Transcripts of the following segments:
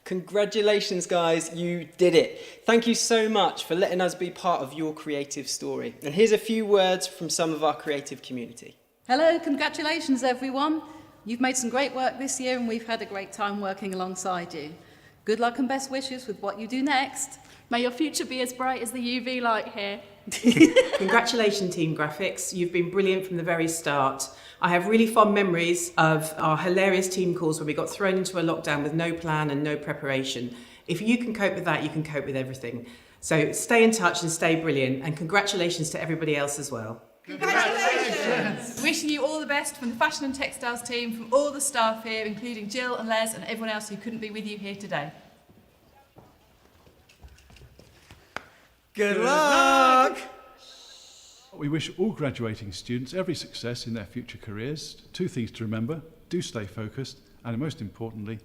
Congratulations guys, you did it. Thank you so much for letting us be part of your creative story. And here's a few words from some of our creative community. Hello, congratulations everyone. You've made some great work this year and we've had a great time working alongside you. Good luck and best wishes with what you do next. May your future be as bright as the UV light here. Congratulations Team Graphics, you've been brilliant from the very start. I have really fond memories of our hilarious team calls where we got thrown into a lockdown with no plan and no preparation. If you can cope with that, you can cope with everything. So stay in touch and stay brilliant, and congratulations to everybody else as well. Congratulations! Wishing you all the best from the Fashion and Textiles team, from all the staff here, including Jill and Les and everyone else who couldn't be with you here today. Good luck! We wish all graduating students every success in their future careers. 2 things to remember: do stay focused, and most importantly,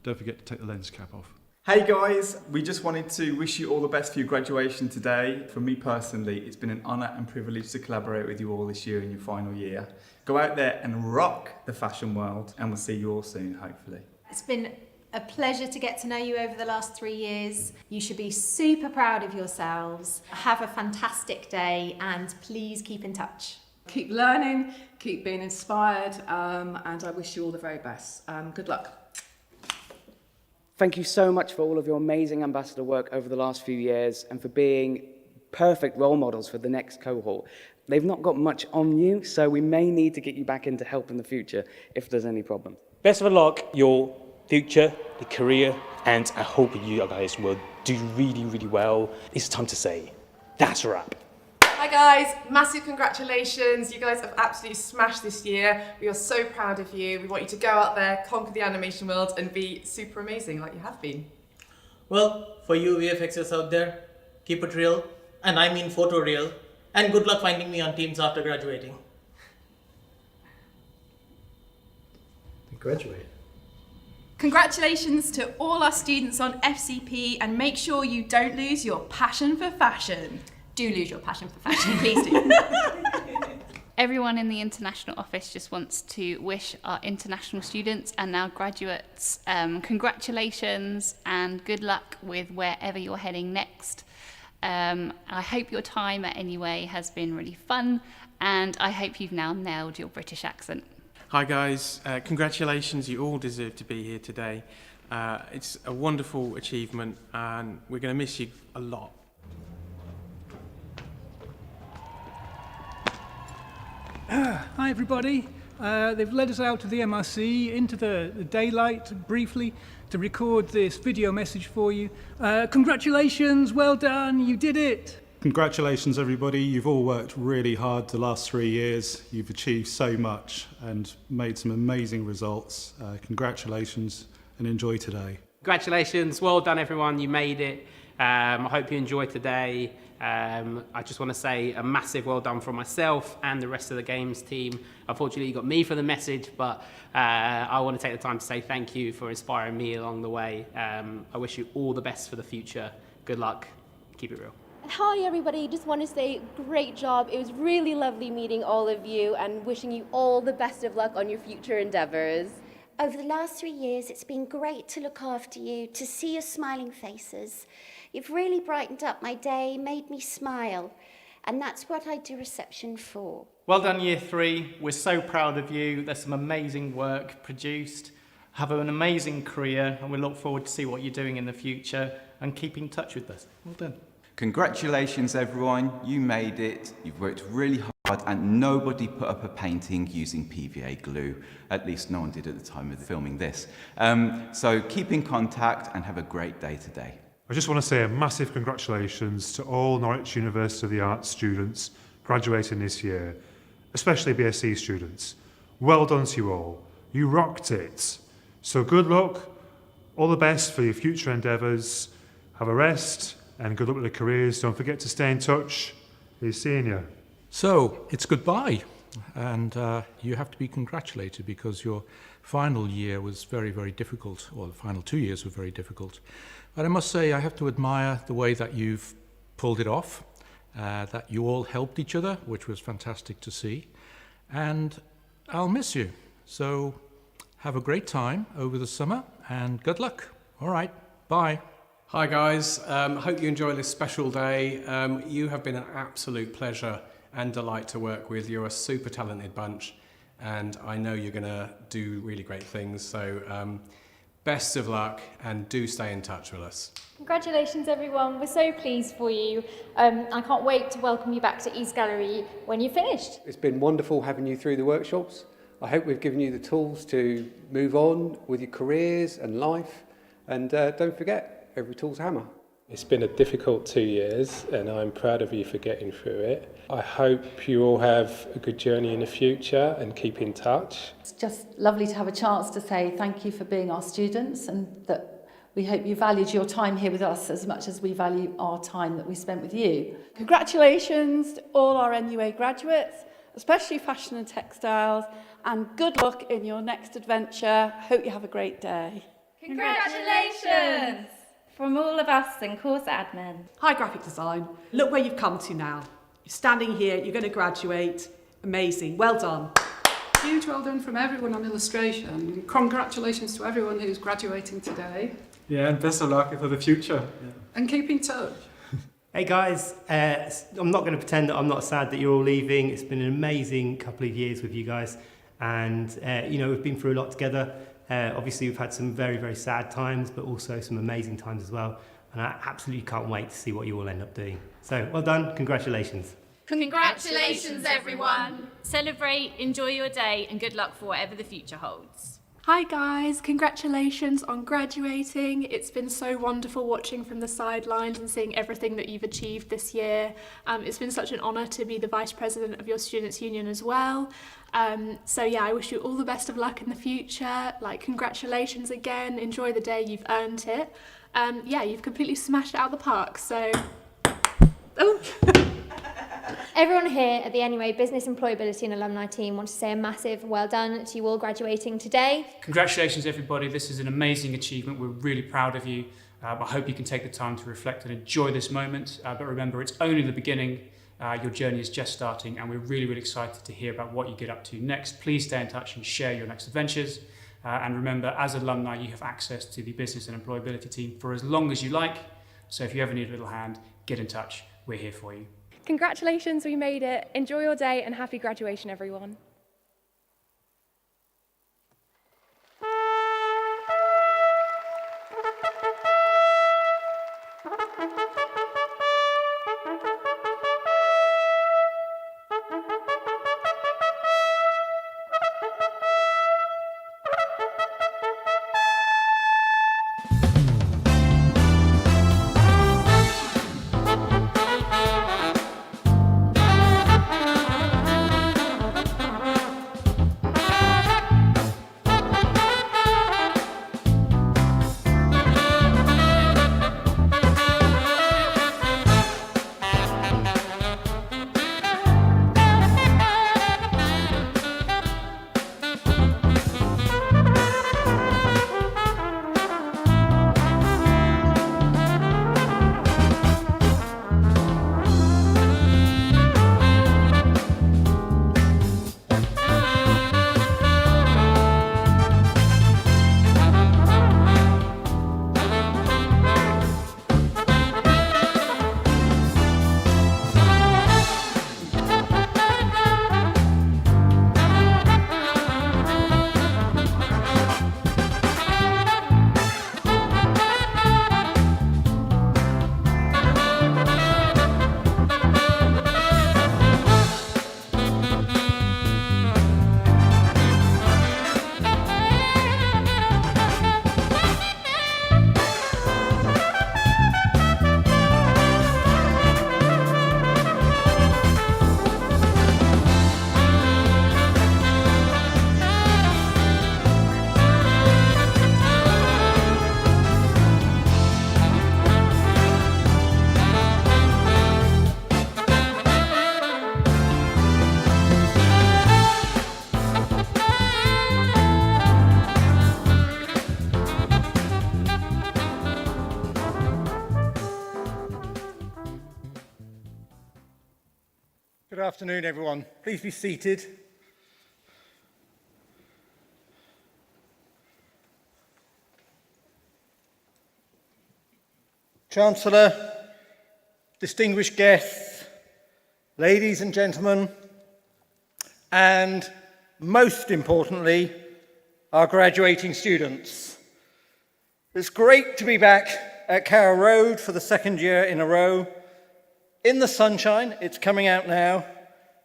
don't forget to take the lens cap off. Hey guys, we just wanted to wish you all the best for your graduation today. For me personally, it's been an honour and privilege to collaborate with you all this year in your final year. Go out there and rock the fashion world, and we'll see you all soon, hopefully. It's been a pleasure to get to know you over the last 3 years. You should be super proud of yourselves. Have a fantastic day and please keep in touch. Keep learning, keep being inspired, and I wish you all the very best. Good luck. Thank you so much for all of your amazing ambassador work over the last few years and for being perfect role models for the next cohort. They've not got much on you, so we may need to get you back into help in the future if there's any problem. Best of luck, your future, the career, and I hope you guys will do really, really well. It's time to say, that's a wrap. Hi guys, massive congratulations. You guys have absolutely smashed this year. We are so proud of you. We want you to go out there, conquer the animation world and be super amazing like you have been. Well, for you VFXers out there, keep it real, and I mean photo real, and good luck finding me on teams after graduating. Graduate. Congratulations to all our students on FCP, and make sure you don't lose your passion for fashion. Do lose your passion for fashion, please do. Everyone in the international office just wants to wish our international students and now graduates congratulations and good luck with wherever you're heading next. I hope your time at Anyway has been really fun, and I hope you've now nailed your British accent. Hi guys, congratulations, you all deserve to be here today. It's a wonderful achievement and we're going to miss you a lot. Hi everybody, they've led us out of the MRC into the daylight briefly to record this video message for you. Congratulations, well done, you did it! Congratulations everybody, you've all worked really hard the last 3 years. You've achieved so much and made some amazing results. Congratulations and enjoy today. Congratulations, well done everyone, you made it. I hope you enjoyed today. I just want to say a massive well done from myself and the rest of the games team. Unfortunately you got me for the message, but I want to take the time to say thank you for inspiring me along the way. I wish you all the best for the future. Good luck, keep it real. Hi everybody, just want to say great job. It was really lovely meeting all of you and wishing you all the best of luck on your future endeavours. Over the last 3 years, it's been great to look after you, to see your smiling faces. You've really brightened up my day, made me smile, and that's what I do reception for. Well done Year 3, we're so proud of you. There's some amazing work produced. Have an amazing career and we look forward to see what you're doing in the future and keep in touch with us. Well done. Congratulations everyone, you made it. You've worked really hard and nobody put up a painting using PVA glue. At least no one did at the time of filming this. So keep in contact and have a great day today. I just want to say a massive congratulations to all Norwich University of the Arts students graduating this year, especially BSc students. Well done to you all. You rocked it. So good luck, all the best for your future endeavours. Have a rest and good luck with the careers. Don't forget to stay in touch. Here's seeing you. So it's goodbye, and you have to be congratulated because your final year was very, very difficult, or the final 2 years were very difficult. But I must say I have to admire the way that you've pulled it off, that you all helped each other, which was fantastic to see, and I'll miss you. So have a great time over the summer and good luck. All right. Bye. Hi guys, hope you enjoy this special day. You have been an absolute pleasure and delight to work with. You're a super talented bunch and I know you're going to do really great things. So best of luck and do stay in touch with us. Congratulations everyone, we're so pleased for you. I can't wait to welcome you back to East Gallery when you're finished. It's been wonderful having you through the workshops. I hope we've given you the tools to move on with your careers and life. And don't forget, every tool's a hammer. It's been a difficult 2 years and I'm proud of you for getting through it. I hope you all have a good journey in the future and keep in touch. It's just lovely to have a chance to say thank you for being our students and that we hope you valued your time here with us as much as we value our time that we spent with you. Congratulations to all our NUA graduates, especially fashion and textiles, and good luck in your next adventure. Hope you have a great day. Congratulations! From all of us in course admin. Hi graphic design, look where you've come to now. You're standing here, you're going to graduate. Amazing, well done. Huge well done from everyone on illustration. Congratulations to everyone who's graduating today. Yeah, and best of luck for the future. Yeah. And keep in touch. Hey guys, I'm not going to pretend that I'm not sad that you're all leaving. It's been an amazing couple of years with you guys and you know, we've been through a lot together. Obviously we've had some very, very sad times, but also some amazing times as well. And I absolutely can't wait to see what you all end up doing. So well done, congratulations. Congratulations everyone. Celebrate, enjoy your day and good luck for whatever the future holds. Hi guys, congratulations on graduating. It's been so wonderful watching from the sidelines and seeing everything that you've achieved this year. It's been such an honour to be the Vice President of your Students' Union as well. So yeah, I wish you all the best of luck in the future. Like, congratulations again, enjoy the day, you've earned it. Yeah, you've completely smashed it out of the park, so... Oh. Everyone here at the NUA Business Employability and Alumni team want to say a massive well done to you all graduating today. Congratulations everybody, this is an amazing achievement, we're really proud of you. I hope you can take the time to reflect and enjoy this moment, but remember it's only the beginning, your journey is just starting and we're really, really excited to hear about what you get up to next. Please stay in touch and share your next adventures. And remember, as alumni, you have access to the Business and Employability team for as long as you like. So if you ever need a little hand, get in touch, we're here for you. Congratulations, we made it. Enjoy your day and happy graduation, everyone. Good afternoon, everyone. Please be seated. Chancellor, distinguished guests, ladies and gentlemen, and most importantly, our graduating students. It's great to be back at Carrow Road for the second year in a row, in the sunshine, it's coming out now,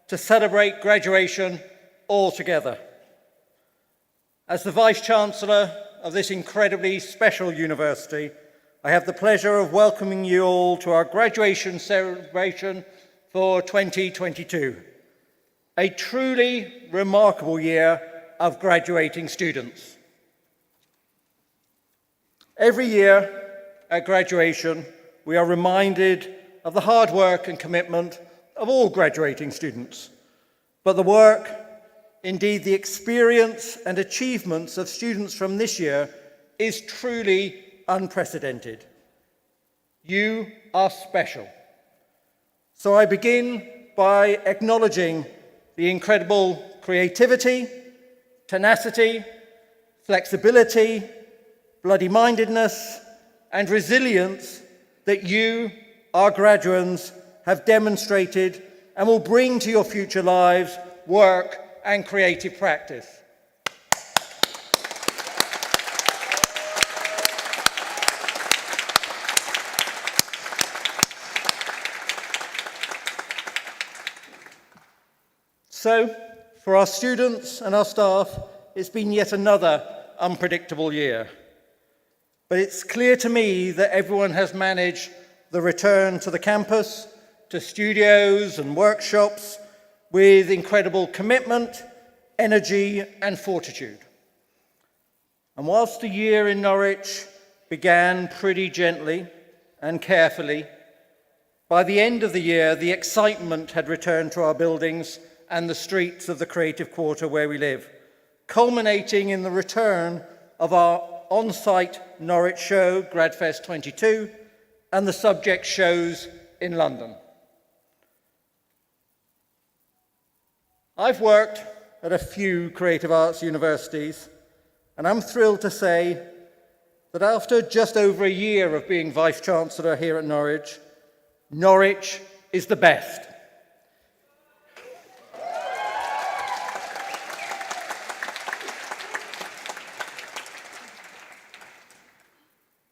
to celebrate graduation all together. As the Vice-Chancellor of this incredibly special university, I have the pleasure of welcoming you all to our graduation celebration for 2022. A truly remarkable year of graduating students. Every year at graduation, we are reminded of the hard work and commitment of all graduating students. But the work, indeed the experience and achievements of students from this year is truly unprecedented. You are special. So I begin by acknowledging the incredible creativity, tenacity, flexibility, bloody-mindedness, and resilience that you, our graduates, have demonstrated and will bring to your future lives, work, and creative practice. So, for our students and our staff, it's been yet another unpredictable year. But it's clear to me that everyone has managed the return to the campus, to studios and workshops with incredible commitment, energy and fortitude. And whilst the year in Norwich began pretty gently and carefully, by the end of the year, the excitement had returned to our buildings and the streets of the creative quarter where we live, culminating in the return of our on-site Norwich show, GradFest 22, and the subject shows in London. I've worked at a few creative arts universities, and I'm thrilled to say that after just over a year of being Vice-Chancellor here at Norwich, Norwich is the best.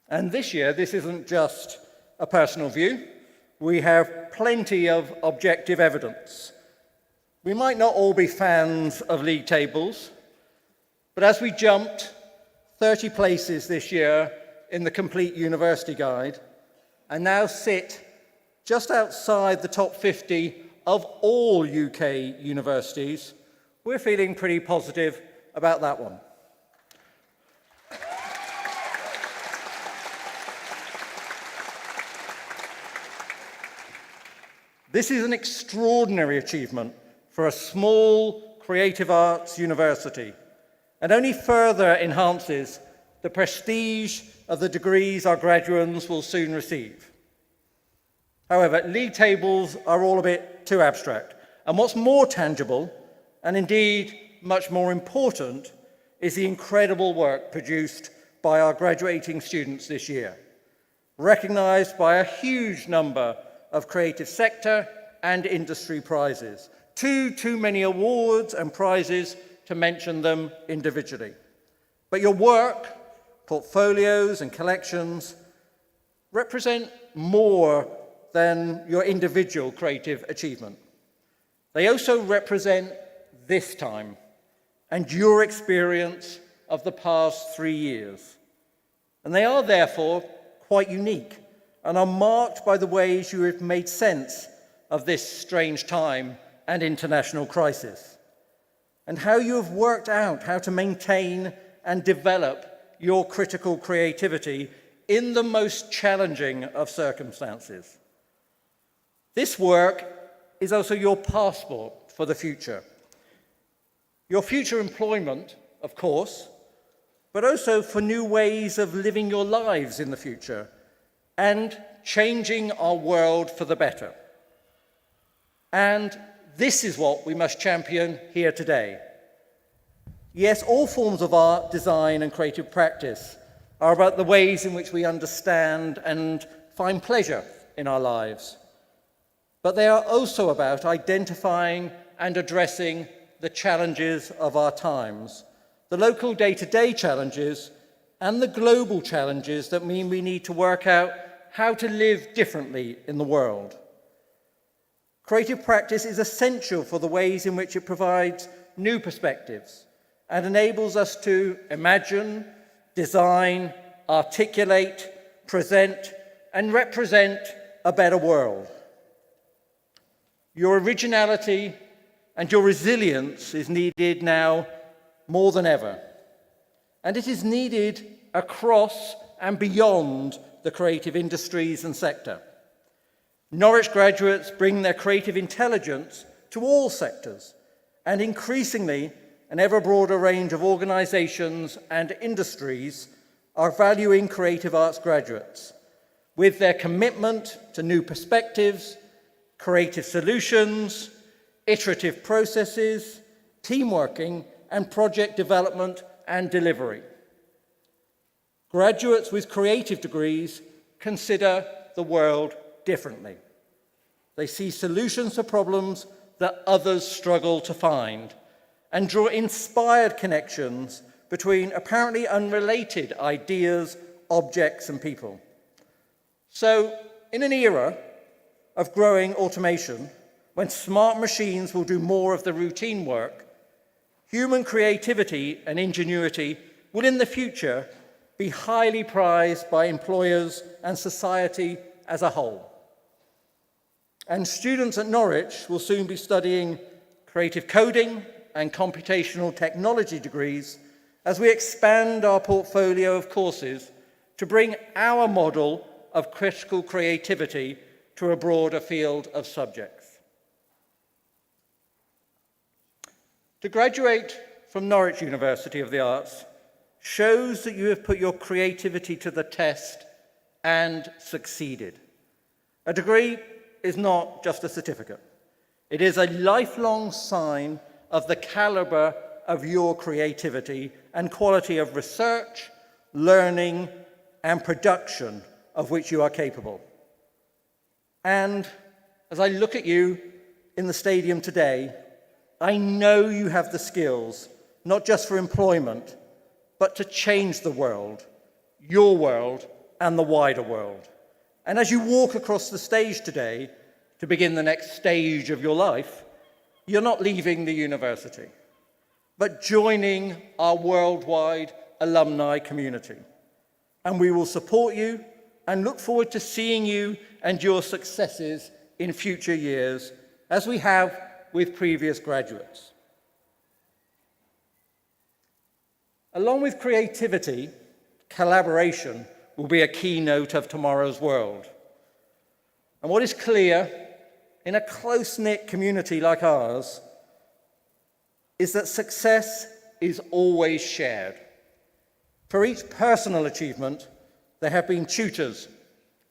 And this year, this isn't just a personal view. We have plenty of objective evidence. We might not all be fans of league tables, but as we jumped 30 places this year in the complete university guide, and now sit just outside the top 50 of all UK universities, we're feeling pretty positive about that one. This is an extraordinary achievement for a small creative arts university, and only further enhances the prestige of the degrees our graduates will soon receive. However, league tables are all a bit too abstract, and what's more tangible, and indeed much more important, is the incredible work produced by our graduating students this year, recognised by a huge number of creative sector and industry prizes. Too many awards and prizes to mention them individually. But your work, portfolios and collections represent more than your individual creative achievement. They also represent this time and your experience of the past 3 years. And they are therefore quite unique and are marked by the ways you have made sense of this strange time and international crisis, and how you have worked out how to maintain and develop your critical creativity in the most challenging of circumstances. This work is also your passport for the future. Your future employment, of course, but also for new ways of living your lives in the future and changing our world for the better. And this is what we must champion here today. Yes, all forms of art, design, and creative practice are about the ways in which we understand and find pleasure in our lives. But they are also about identifying and addressing the challenges of our times, the local day-to-day challenges and the global challenges that mean we need to work out how to live differently in the world. Creative practice is essential for the ways in which it provides new perspectives and enables us to imagine, design, articulate, present, and represent a better world. Your originality and your resilience is needed now more than ever. And it is needed across and beyond the creative industries and sector. Norwich graduates bring their creative intelligence to all sectors, and increasingly an ever broader range of organisations and industries are valuing creative arts graduates with their commitment to new perspectives, creative solutions, iterative processes, teamworking, and project development and delivery. Graduates with creative degrees consider the world differently. They see solutions to problems that others struggle to find and draw inspired connections between apparently unrelated ideas, objects, and people. So, in an era of growing automation, when smart machines will do more of the routine work, human creativity and ingenuity will in the future be highly prized by employers and society as a whole. And students at Norwich will soon be studying creative coding and computational technology degrees as we expand our portfolio of courses to bring our model of critical creativity to a broader field of subjects. To graduate from Norwich University of the Arts shows that you have put your creativity to the test and succeeded. A degree is not just a certificate. It is a lifelong sign of the calibre of your creativity and quality of research, learning, and production of which you are capable. And as I look at you in the stadium today, I know you have the skills, not just for employment, but to change the world, your world, and the wider world. And as you walk across the stage today to begin the next stage of your life, you're not leaving the university, but joining our worldwide alumni community. And we will support you and look forward to seeing you and your successes in future years, as we have with previous graduates. Along with creativity, collaboration will be a keynote of tomorrow's world. And what is clear in a close-knit community like ours is that success is always shared. For each personal achievement, there have been tutors,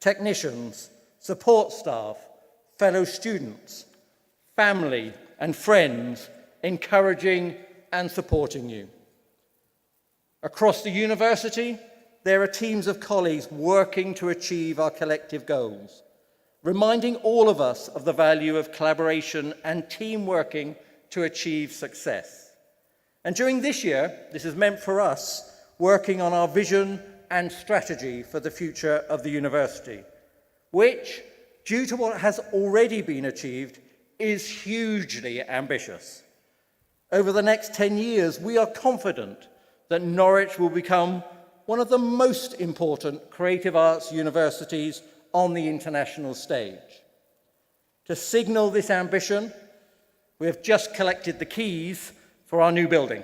technicians, support staff, fellow students, family and friends encouraging and supporting you. Across the university, there are teams of colleagues working to achieve our collective goals, reminding all of us of the value of collaboration and team working to achieve success. And during this year, this has meant for us working on our vision and strategy for the future of the university, which, due to what has already been achieved, is hugely ambitious. Over the next 10 years, we are confident that Norwich will become one of the most important creative arts universities on the international stage. To signal this ambition, we have just collected the keys for our new building,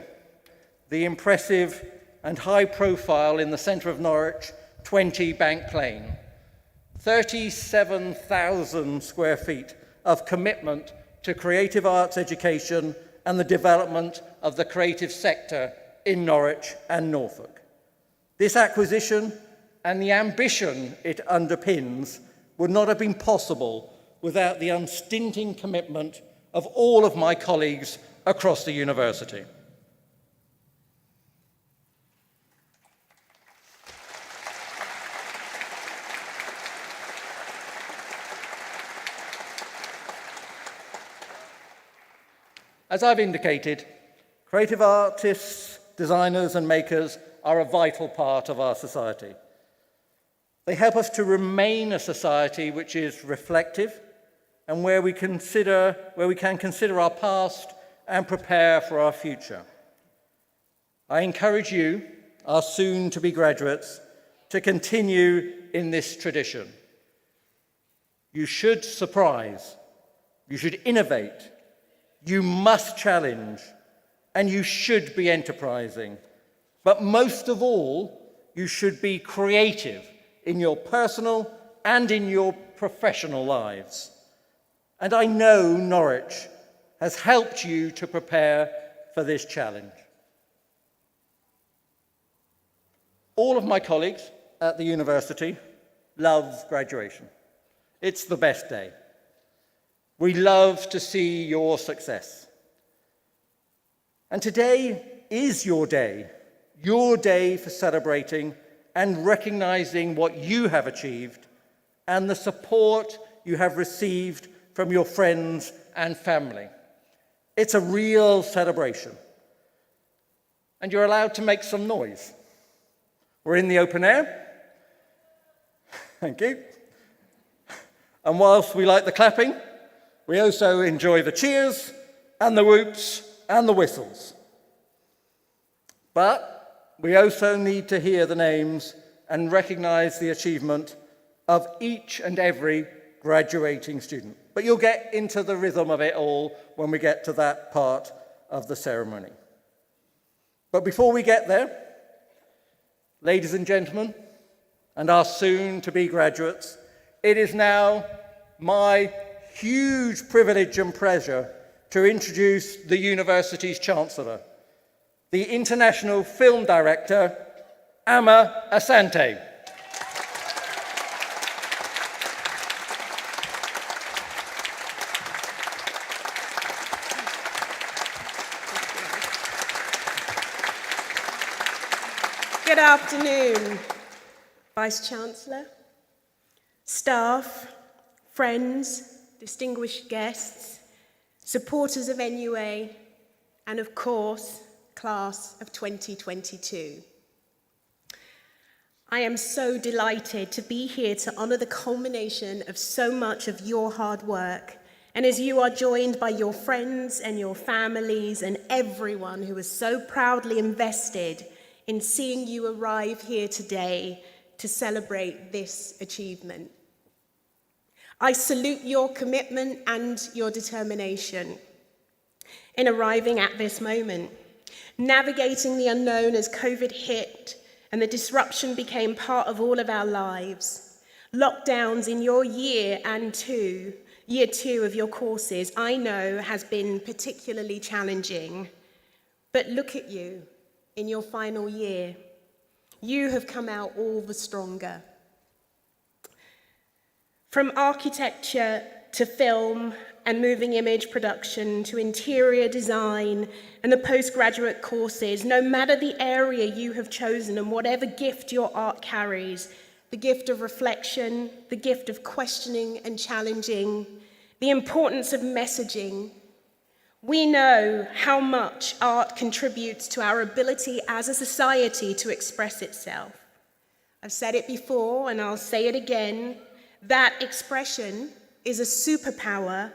the impressive and high profile in the centre of Norwich 20 Bank Lane, 37,000 square feet of commitment to creative arts education and the development of the creative sector in Norwich and Norfolk. This acquisition and the ambition it underpins would not have been possible without the unstinting commitment of all of my colleagues across the university. As I've indicated, creative artists, designers and makers are a vital part of our society. They help us to remain a society which is reflective and where we can consider our past and prepare for our future. I encourage you, our soon-to-be graduates, to continue in this tradition. You should surprise, you should innovate, you must challenge, and you should be enterprising. But most of all, you should be creative in your personal and in your professional lives. And I know Norwich has helped you to prepare for this challenge. All of my colleagues at the university love graduation. It's the best day. We love to see your success. And today is your day for celebrating and recognizing what you have achieved and the support you have received from your friends and family. It's a real celebration. And you're allowed to make some noise. We're in the open air. Thank you. And whilst we like the clapping, we also enjoy the cheers and the whoops and the whistles. But we also need to hear the names and recognise the achievement of each and every graduating student. But you'll get into the rhythm of it all when we get to that part of the ceremony. But before we get there, ladies and gentlemen, and our soon-to-be graduates, it is now my huge privilege and pleasure to introduce the university's Chancellor, the International Film Director, Amma Asante. Good afternoon, Vice-Chancellor, staff, friends, distinguished guests, supporters of NUA, and of course, class of 2022. I am so delighted to be here to honour the culmination of so much of your hard work, and as you are joined by your friends and your families and everyone who is so proudly invested in seeing you arrive here today to celebrate this achievement. I salute your commitment and your determination in arriving at this moment, navigating the unknown as COVID hit and the disruption became part of all of our lives. Lockdowns in your year two of your courses, I know has been particularly challenging. But look at you in your final year. You have come out all the stronger. From architecture to film and moving image production to interior design and the postgraduate courses, no matter the area you have chosen and whatever gift your art carries, the gift of reflection, the gift of questioning and challenging, the importance of messaging, we know how much art contributes to our ability as a society to express itself. I've said it before and I'll say it again, that expression is a superpower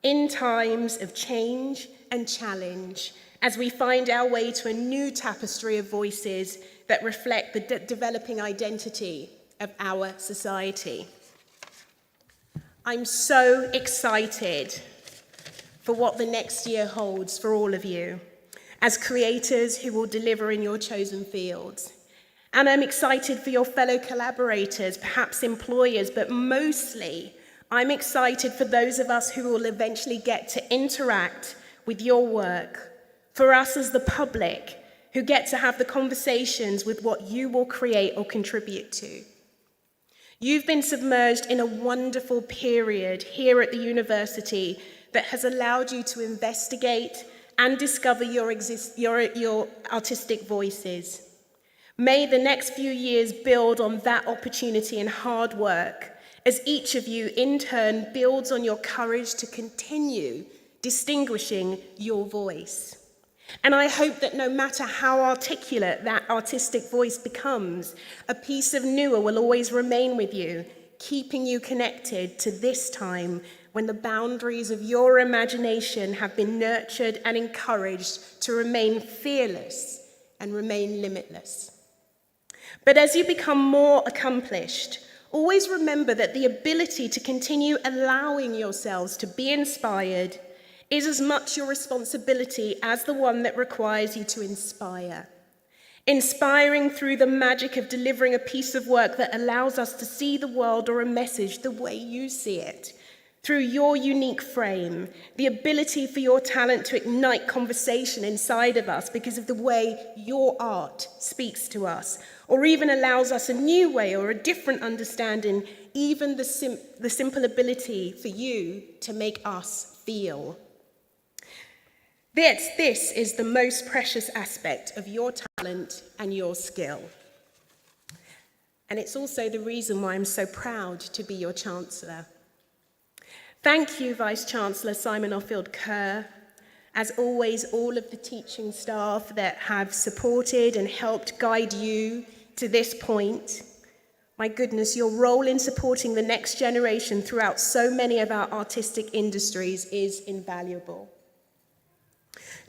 in times of change and challenge as we find our way to a new tapestry of voices that reflect the developing identity of our society. I'm so excited for what the next year holds for all of you as creators who will deliver in your chosen fields. And I'm excited for your fellow collaborators, perhaps employers, but mostly I'm excited for those of us who will eventually get to interact with your work, for us as the public who get to have the conversations with what you will create or contribute to. You've been submerged in a wonderful period here at the university that has allowed you to investigate and discover your artistic voices. May the next few years build on that opportunity and hard work as each of you in turn builds on your courage to continue distinguishing your voice. And I hope that no matter how articulate that artistic voice becomes, a piece of Nua will always remain with you, keeping you connected to this time when the boundaries of your imagination have been nurtured and encouraged to remain fearless and remain limitless. But as you become more accomplished, always remember that the ability to continue allowing yourselves to be inspired is as much your responsibility as the one that requires you to inspire. Inspiring through the magic of delivering a piece of work that allows us to see the world or a message the way you see it, through your unique frame, the ability for your talent to ignite conversation inside of us because of the way your art speaks to us, or even allows us a new way or a different understanding, even the simple ability for you to make us feel. This is the most precious aspect of your talent and your skill. And it's also the reason why I'm so proud to be your Chancellor. Thank you, Vice-Chancellor Simon Offield-Kerr. As always, all of the teaching staff that have supported and helped guide you to this point. My goodness, your role in supporting the next generation throughout so many of our artistic industries is invaluable.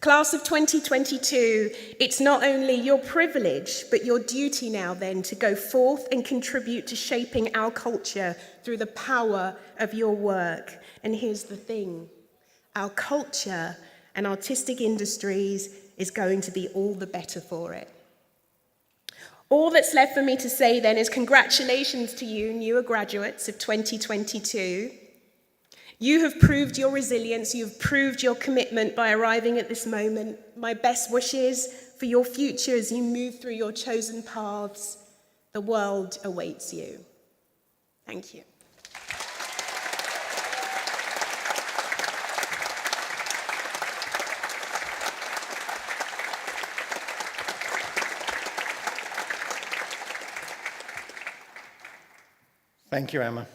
Class of 2022, it's not only your privilege, but your duty now then to go forth and contribute to shaping our culture through the power of your work. And here's the thing, our culture and artistic industries is going to be all the better for it. All that's left for me to say then is congratulations to you, newer graduates of 2022. You have proved your resilience, you've proved your commitment by arriving at this moment. My best wishes for your future as you move through your chosen paths. The world awaits you. Thank you. Thank you, Emma.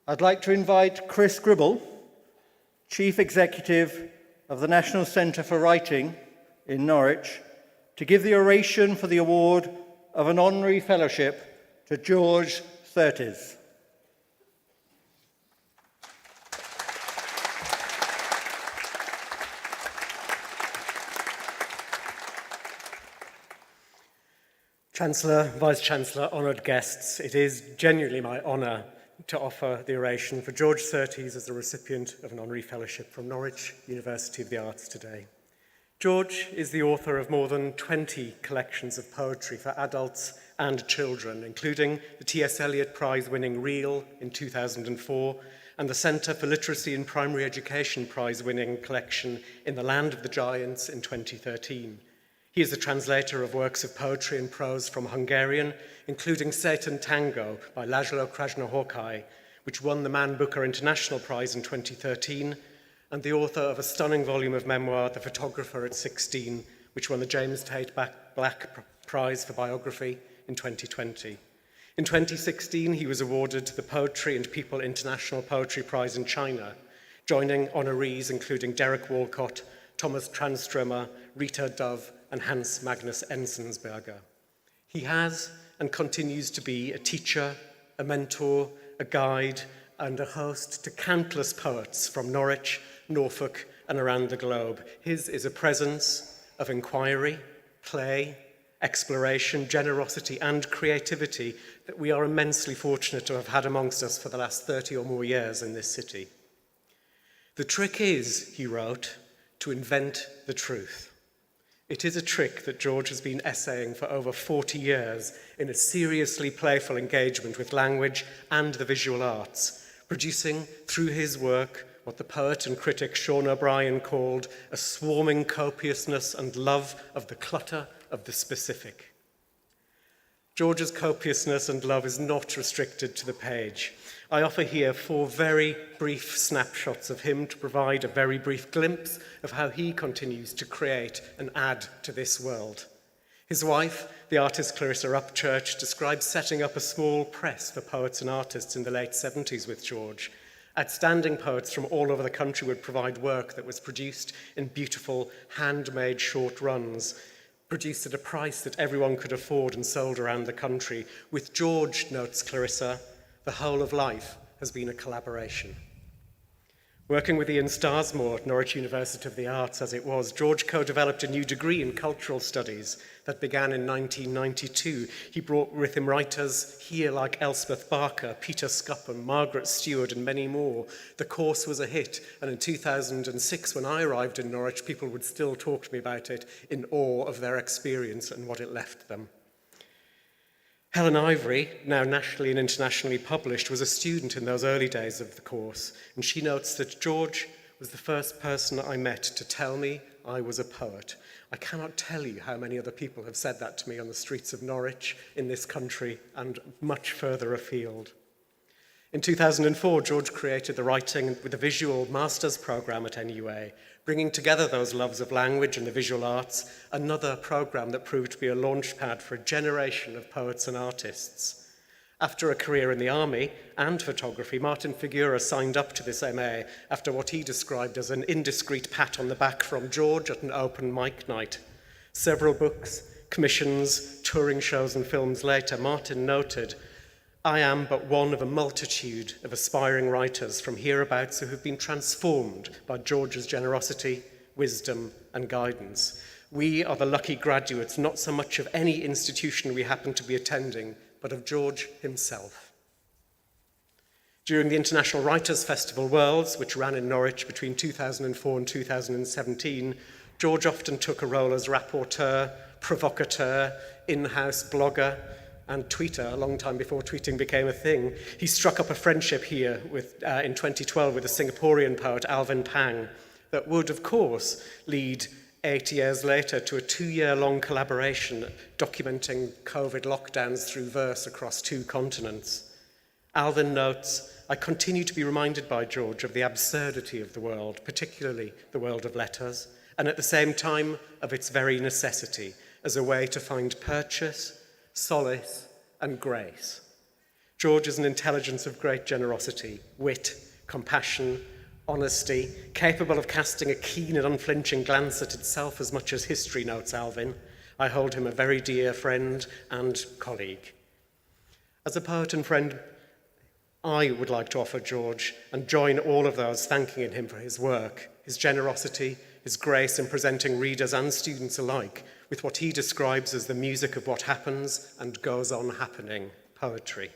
I'd like to invite Chris Gribble, Chief Executive of the National Centre for Writing in Norwich, to give the oration for the award of an honorary fellowship to George Surtees. Chancellor, Vice-Chancellor, honoured guests, it is genuinely my honour to offer the oration for George Surtees as the recipient of an honorary fellowship from Norwich University of the Arts today. George is the author of more than 20 collections of poetry for adults and children, including the T.S. Eliot Prize-winning Reel in 2004 and the Centre for Literacy in Primary Education Prize-winning collection In the Land of the Giants in 2013. He is the translator of works of poetry and prose from Hungarian, including Satan Tango by Laszlo Krasznahorkai, which won the Man Booker International Prize in 2013, and the author of a stunning volume of memoir, The Photographer at 16, which won the James Tate Black Prize for Biography in 2020. In 2016, he was awarded the Poetry and People International Poetry Prize in China, joining honorees including Derek Walcott, Thomas Tranströmer, Rita Dove, and Hans Magnus Enzensberger. He has and continues to be a teacher, a mentor, a guide, and a host to countless poets from Norwich, Norfolk, and around the globe. His is a presence of inquiry, play, exploration, generosity, and creativity that we are immensely fortunate to have had amongst us for the last 30 or more years in this city. The trick is, he wrote, to invent the truth. It is a trick that George has been essaying for over 40 years in a seriously playful engagement with language and the visual arts, producing through his work what the poet and critic Sean O'Brien called a swarming copiousness and love of the clutter of the specific. George's copiousness and love is not restricted to the page. I offer here 4 very brief snapshots of him to provide a very brief glimpse of how he continues to create and add to this world. His wife, the artist Clarissa Upchurch, describes setting up a small press for poets and artists in the late 70s with George, Outstanding poets from all over the country would provide work that was produced in beautiful, handmade short runs, produced at a price that everyone could afford and sold around the country. With George, notes Clarissa, the whole of life has been a collaboration. Working with Ian Starsmore at Norwich University of the Arts as it was, George co-developed a new degree in cultural studies that began in 1992. He brought with him writers here like Elspeth Barker, Peter Scuppam, Margaret Stewart, and many more. The course was a hit, and in 2006, when I arrived in Norwich, people would still talk to me about it in awe of their experience and what it left them. Helen Ivory, now nationally and internationally published, was a student in those early days of the course, and she notes that George was the first person I met to tell me I was a poet. I cannot tell you how many other people have said that to me on the streets of Norwich, in this country, and much further afield. In 2004, George created the Writing with a Visual Master's programme at NUA, bringing together those loves of language and the visual arts, another programme that proved to be a launchpad for a generation of poets and artists. After a career in the army and photography, Martin Figura signed up to this MA after what he described as an indiscreet pat on the back from George at an open mic night. Several books, commissions, touring shows and films later, Martin noted, "I am but one of a multitude of aspiring writers from hereabouts who have been transformed by George's generosity, wisdom, and guidance. We are the lucky graduates, not so much of any institution we happen to be attending, but of George himself." During the International Writers' Festival Worlds, which ran in Norwich between 2004 and 2017, George often took a role as rapporteur, provocateur, in-house blogger, and tweeter, a long time before tweeting became a thing. He struck up a friendship here in 2012 with the Singaporean poet Alvin Pang that would, of course, lead 8 years later to a 2-year-long collaboration documenting COVID lockdowns through verse across 2 continents. Alvin notes, "I continue to be reminded by George of the absurdity of the world, particularly the world of letters, and at the same time of its very necessity as a way to find purchase, solace, and grace. George is an intelligence of great generosity, wit, compassion, honesty, capable of casting a keen and unflinching glance at itself as much as history," notes Alvin. "I hold him a very dear friend and colleague." As a poet and friend, I would like to offer George and join all of those thanking him for his work, his generosity, his grace in presenting readers and students alike with what he describes as the music of what happens and goes on happening, poetry.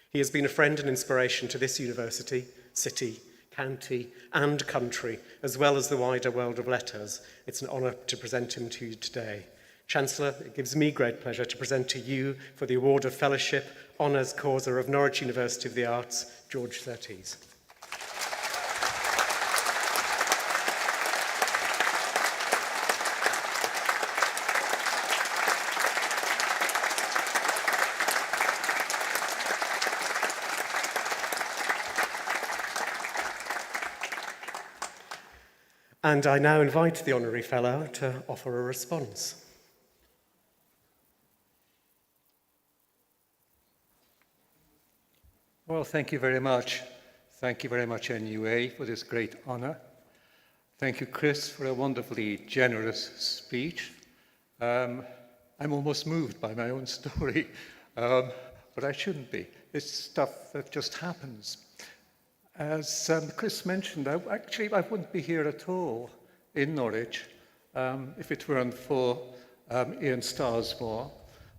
He has been a friend and inspiration to this university, city, county, and country, as well as the wider world of letters. It's an honour to present him to you today. Chancellor, it gives me great pleasure to present to you for the Award of Fellowship, Honours Causa of Norwich University of the Arts, George Surtees. And I now invite the Honorary Fellow to offer a response. Well, thank you very much. Thank you very much, NUA, for this great honour. Thank you, Chris, for a wonderfully generous speech. I'm almost moved by my own story, but I shouldn't be. It's stuff that just happens. As Chris mentioned, I wouldn't be here at all in Norwich if it weren't for Ian Starsmore,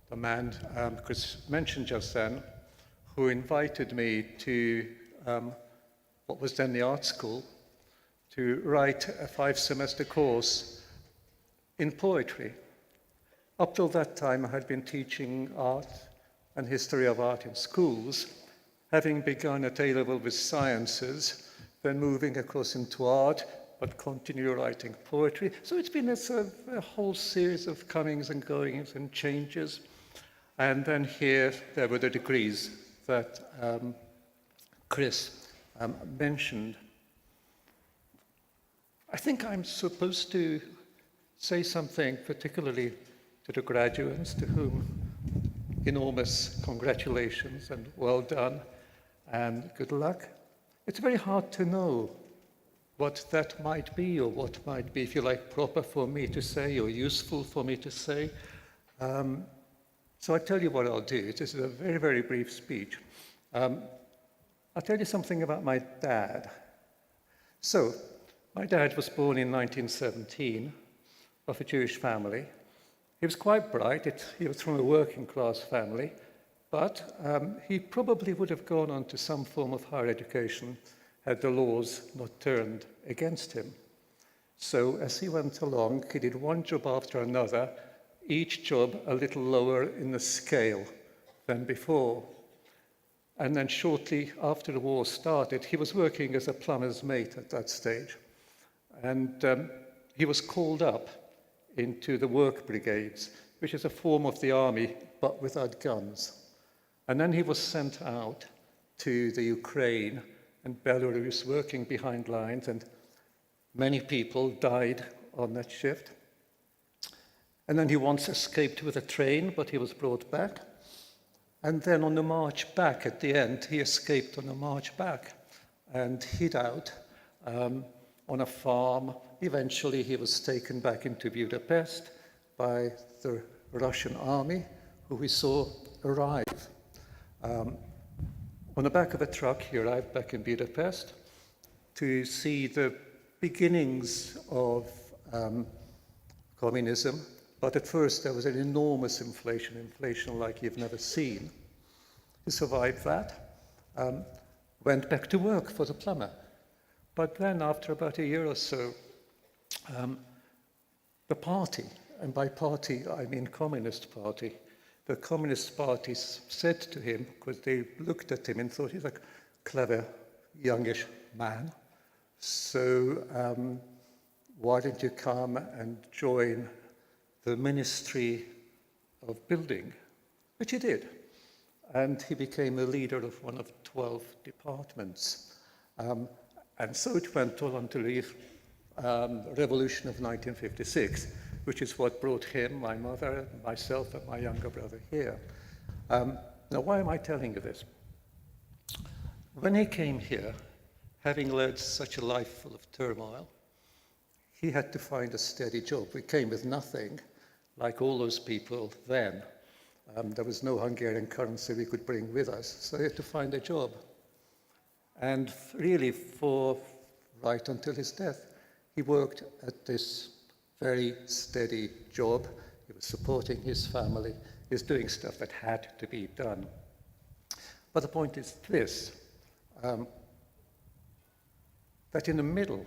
the man Chris mentioned just then, who invited me to what was then the art school to write a 5-semester course in poetry. Up till that time, I had been teaching art and history of art in schools, having begun at A-level with sciences, then moving across into art, but continue writing poetry. So it's been a whole series of comings and goings and changes. And then here, there were the degrees that Chris mentioned. I think I'm supposed to say something particularly to the graduates, to whom enormous congratulations and well done and good luck. it's very hard to know what that might be, or what might be, if you like, proper for me to say or useful for me to say. So I'll tell you what I'll do. This is a very, very brief speech. I'll tell you something about my dad. So, my dad was born in 1917 of a Jewish family. He was quite bright. He was from a working class family, but he probably would have gone on to some form of higher education had the laws not turned against him. So as he went along, he did one job after another, each job a little lower in the scale than before. And then shortly after the war started, he was working as a plumber's mate at that stage. And he was called up into the work brigades, which is a form of the army, but without guns. And then he was sent out to the Ukraine and Belarus, working behind lines, and many people died on that shift. And then he once escaped with a train, but he was brought back. And then on the march back, at the end, he escaped on the march back and hid out on a farm. Eventually, he was taken back into Budapest by the Russian army, who we saw arrive. On the back of a truck, he arrived back in Budapest to see the beginnings of communism. But at first, there was an enormous inflation like you've never seen. He survived that, went back to work for the plumber. But then, after about a year or so, the party, and by party I mean Communist Party, the Communist Party said to him, because they looked at him and thought he's a clever, youngish man, so why don't you come and join the Ministry of Building, which he did. And he became a leader of one of 12 departments. And so it went on until the revolution of 1956, which is what brought him, my mother, myself, and my younger brother here. Now, why am I telling you this? When he came here, having led such a life full of turmoil, he had to find a steady job. We came with nothing, like all those people then. There was no Hungarian currency we could bring with us, so he had to find a job. And really, for right until his death, he worked at this very steady job. He was supporting his family. He was doing stuff that had to be done. But the point is this, that in the middle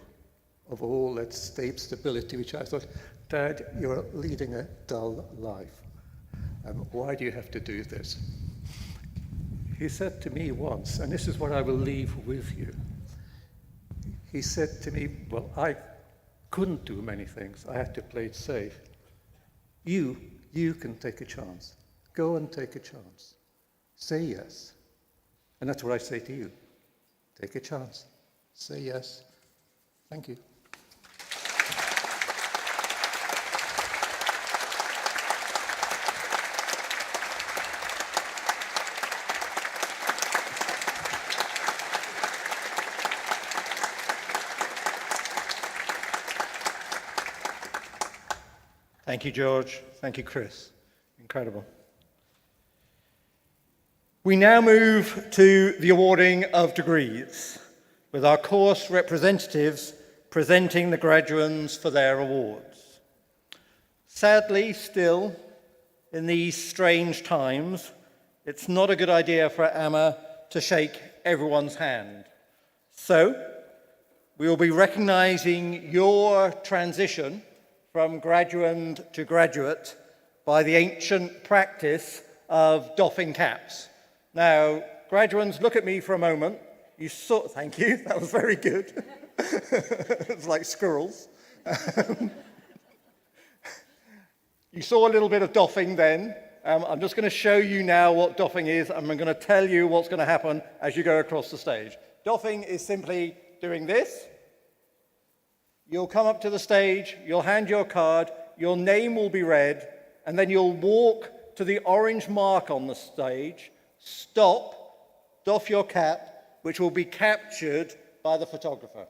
of all that stability, which I thought, Dad, you're leading a dull life. Why do you have to do this? He said to me once, and this is what I will leave with you. He said to me, well, I couldn't do many things. I had to play it safe. You can take a chance. Go and take a chance. Say yes. And that's what I say to you. Take a chance. Say yes. Thank you. Thank you, George. Thank you, Chris. Incredible. We now move to the awarding of degrees, with our course representatives presenting the graduands for their awards. Sadly, still, in these strange times, it's not a good idea for Emma to shake everyone's hand. So, we will be recognizing your transition from graduand to graduate by the ancient practice of doffing caps. Now, graduands, look at me for a moment. Thank you, that was very good. It's like squirrels. You saw a little bit of doffing then. I'm just going to show you now what doffing is, and I'm going to tell you what's going to happen as you go across the stage. Doffing is simply doing this. You'll come up to the stage, you'll hand your card, your name will be read, and then you'll walk to the orange mark on the stage, stop, doff your cap, which will be captured by the photographer.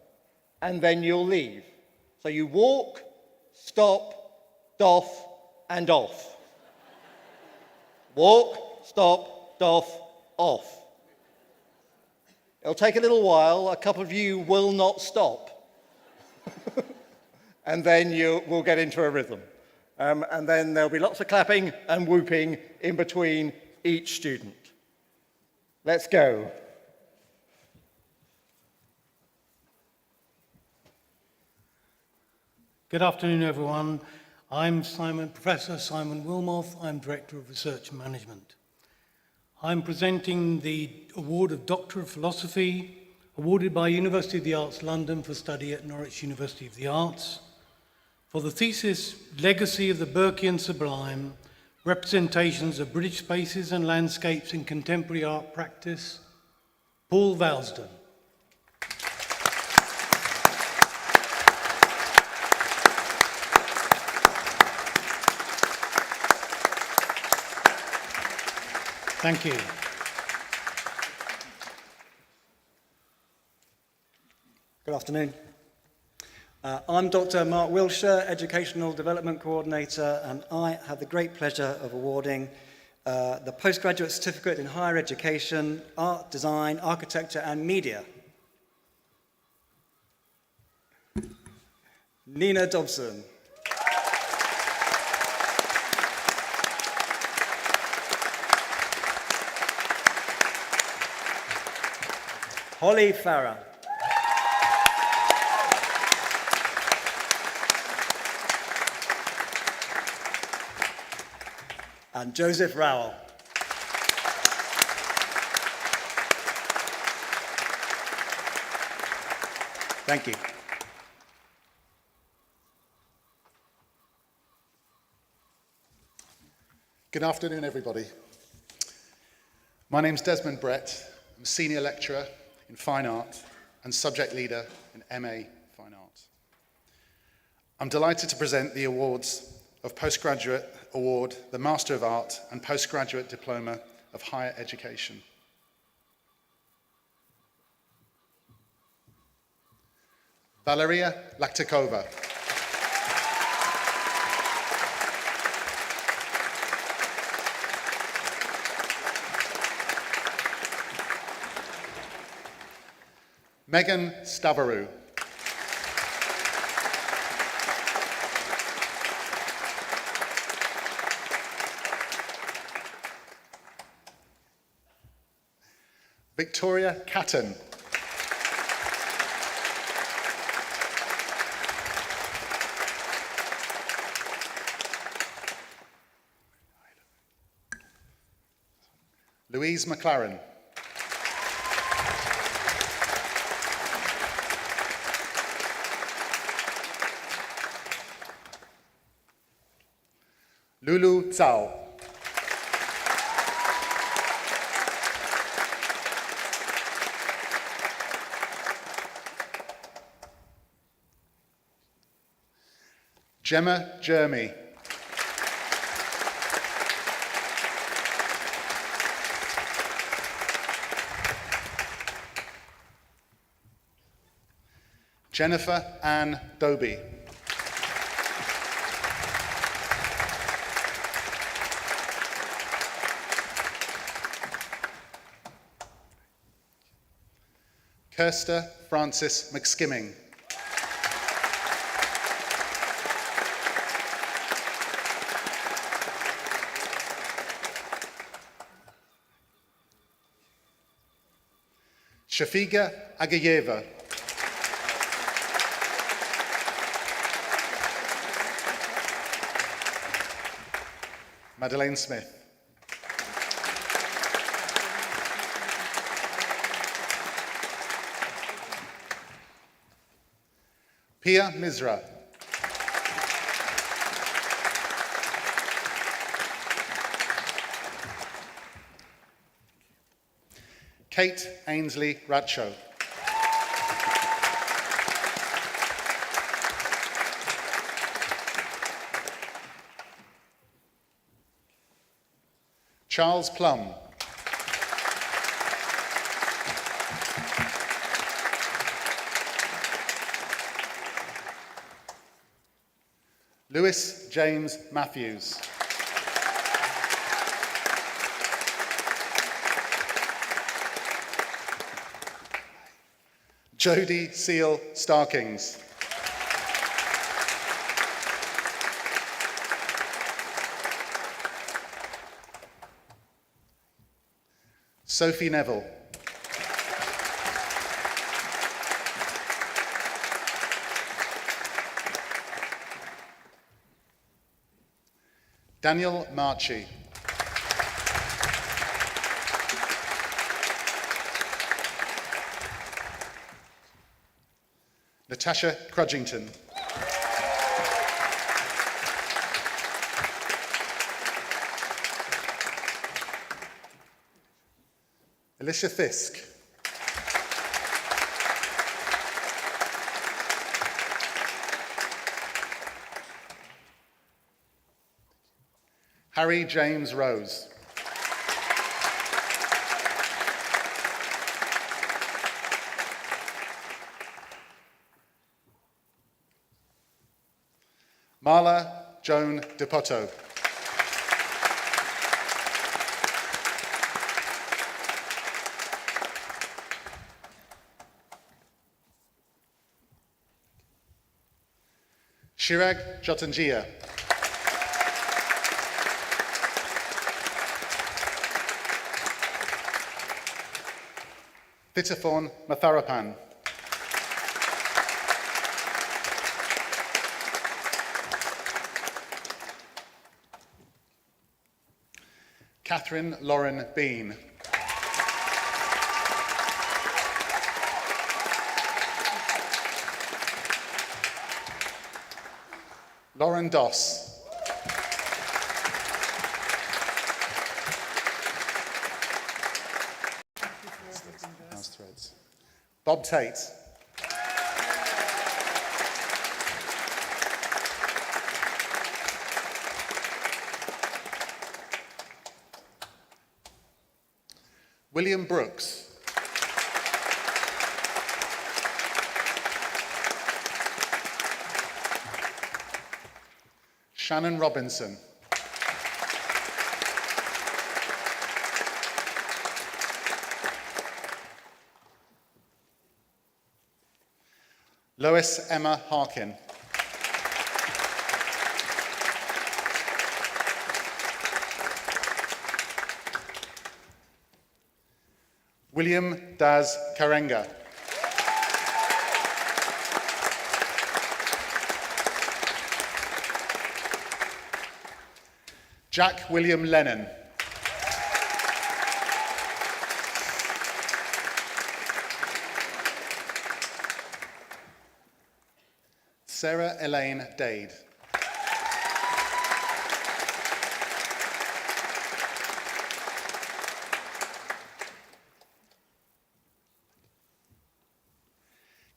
And then you'll leave. So you walk, stop, doff, and off. Walk, stop, doff, off. It'll take a little while. A couple of you will not stop. And then you will get into a rhythm. And then there'll be lots of clapping and whooping in between each student. Let's go. Good afternoon, everyone. I'm Professor Simon Wilmoth. I'm Director of Research and Management. I'm presenting the award of Doctor of Philosophy, awarded by University of the Arts London for study at Norwich University of the Arts, for the thesis Legacy of the Burkean Sublime, Representations of British Spaces and Landscapes in Contemporary Art Practice, Paul Valsden. Thank you. Good afternoon. I'm Dr. Mark Wilshire, Educational Development Coordinator, and I have the great pleasure of awarding the Postgraduate Certificate in Higher Education, Art, Design, Architecture and Media. Nina Dobson. Holly Farah. And Joseph Rowell. Thank you. Good afternoon, everybody. My name's Desmond Brett. I'm a Senior Lecturer in Fine Art and Subject Leader in MA Fine Art. I'm delighted to present the awards of Postgraduate Award, the Master of Art and Postgraduate Diploma of Higher Education. Valeria Laktikova. Megan Stavarou. Victoria Catton. Louise McLaren. Lulu Zhao. Gemma Jeremy. Jennifer Ann Doby. Kirsta Francis McSkimming. Shafiga Agayeva. Madeleine Smith. Pia Misra. Kate Ainsley Ratcho. Charles Plum. Lewis James Matthews. Jodie Seal Starkings. Sophie Neville. Daniel Marchi. Natasha Crudgington. Alicia Fisk. Harry James Rose. Marla Joan DePotto. Shirag Jotanjia. Vitaphorn Matharapan. Catherine Lauren Bean. Lauren Doss. House threads. Bob Tate. William Brooks. Shannon Robinson. Lois Emma Harkin. William Daz Karenga. Jack William Lennon. Sarah Elaine Dade.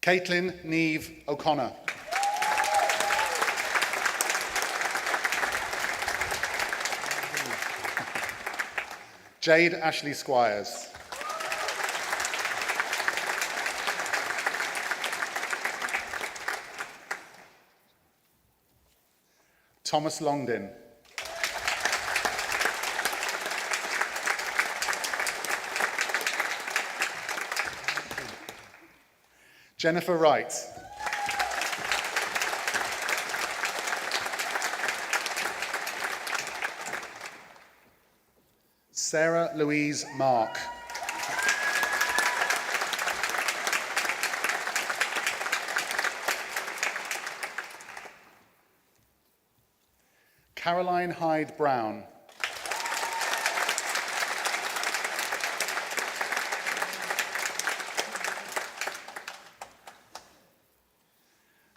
Caitlin Neve O'Connor. Jade Ashley Squires. Thomas Longdon. Jennifer Wright. Sarah Louise Mark. Caroline Hyde Brown.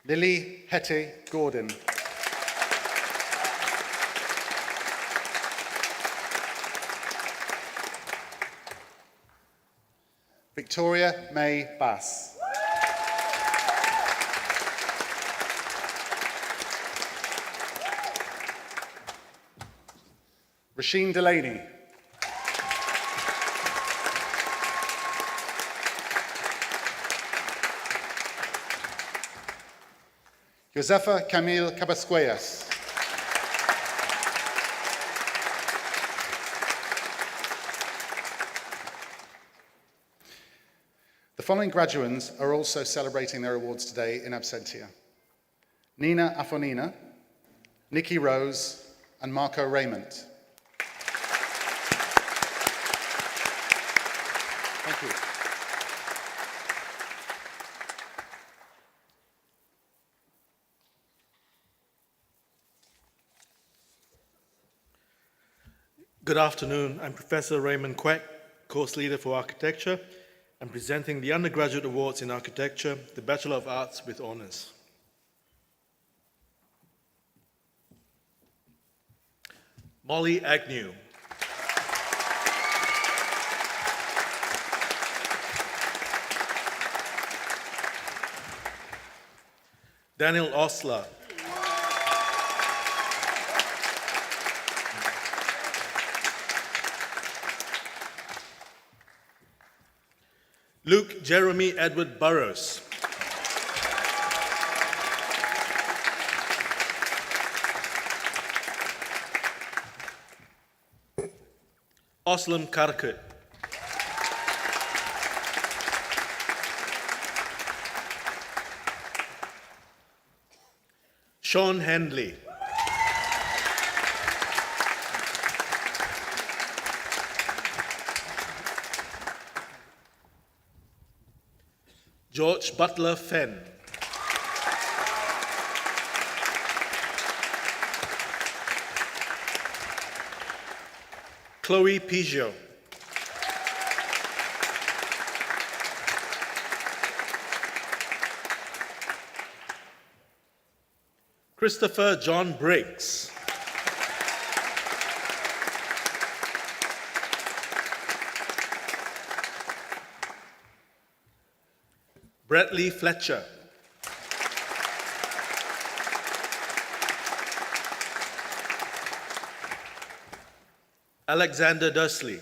Lily Hetty Gordon. Victoria May Bass. Rasheen Delaney. Josefa Camille Cabascuellas. The following graduands are also celebrating their awards today in absentia: Nina Afonina, Nikki Rose, and Marco Raymond. Thank you. Good afternoon. I'm Professor Raymond Queck, course leader for architecture. I'm presenting the undergraduate awards in architecture, the Bachelor of Arts with honors. Molly Agnew. Daniel Osler. Luke Jeremy Edward Burrows. Oslam Karkut. Sean Handley. George Butler Fenn. Chloe Pijot. Christopher John Briggs. Bradley Fletcher. Alexander Dursley.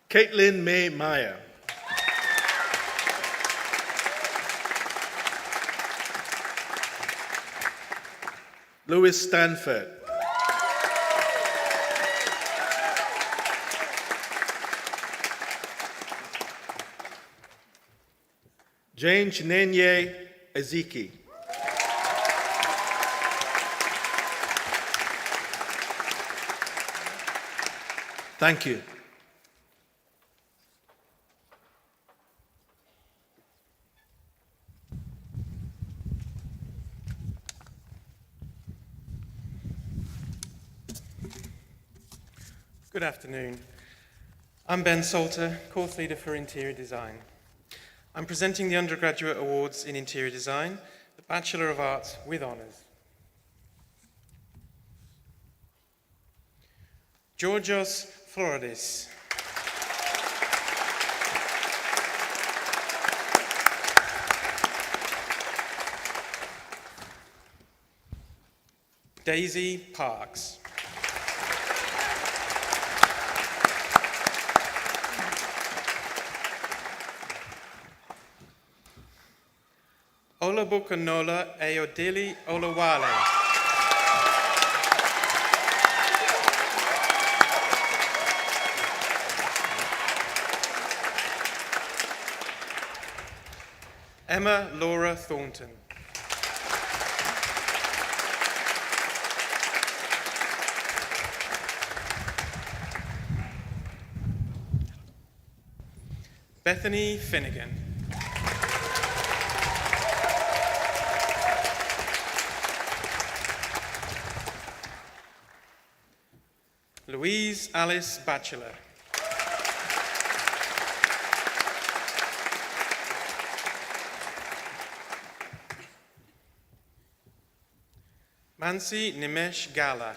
Caitlin May Meyer. Louis Stanford. Jane Chinenye Ezeki. Thank you. Good afternoon. I'm Ben Salter, course leader for interior design. I'm presenting the undergraduate awards in interior design, the Bachelor of Arts with honors. Georgios Floridis. Daisy Parks. Olabukonola Ayodele Olawale. Emma Laura Thornton. Bethany Finnegan. Louise Alice Batchelor. Mansi Nimesh Gala.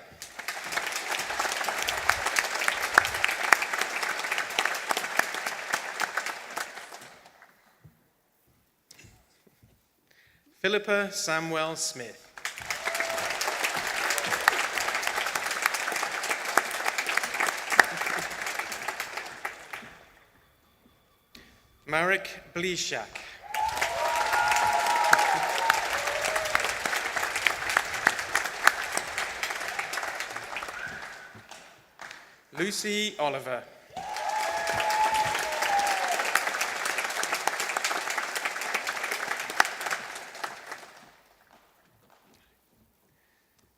Philippa Samuel Smith. Marek Blishak. Lucy Oliver.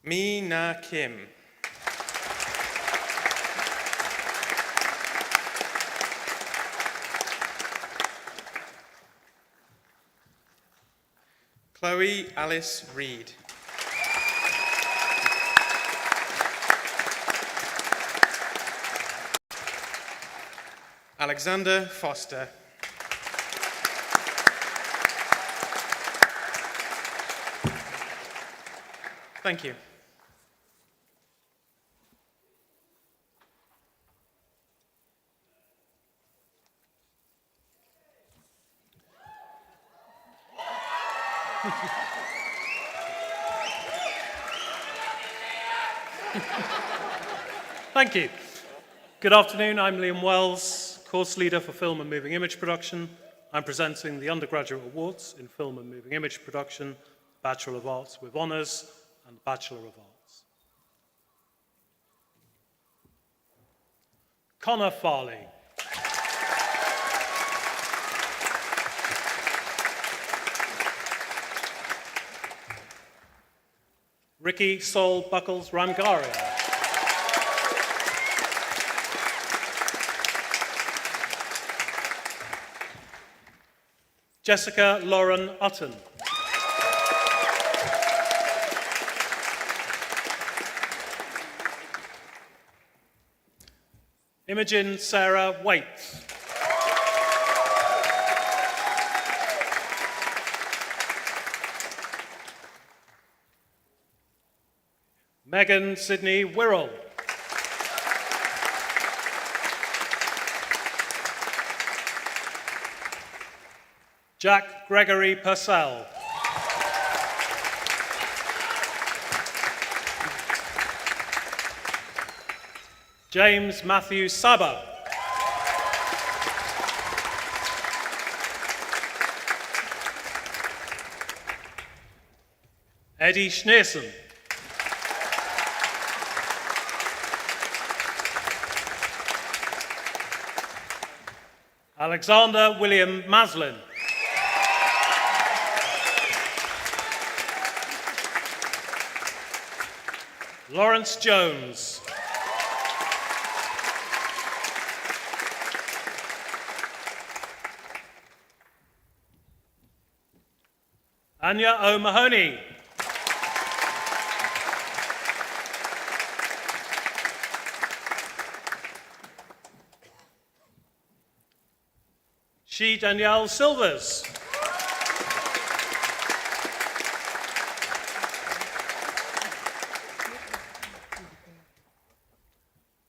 Mi Na Kim. Chloe Alice Reed. Alexander Foster. Thank you. Thank you. Good afternoon, I'm Liam Wells, course leader for Film and Moving Image Production. I'm presenting the Undergraduate Awards in Film and Moving Image Production, Bachelor of Arts with Honours and Bachelor of Arts. Connor Farley. Ricky Sol Buckles Ramgaria. Jessica Lauren Utton. Imogen Sarah Waits. Megan Sydney Wirral. Jack Gregory Purcell. James Matthew Saba. Eddie Schneerson. Alexander William Maslin. Lawrence Jones. Anya O'Mahony. She Danielle Silvers.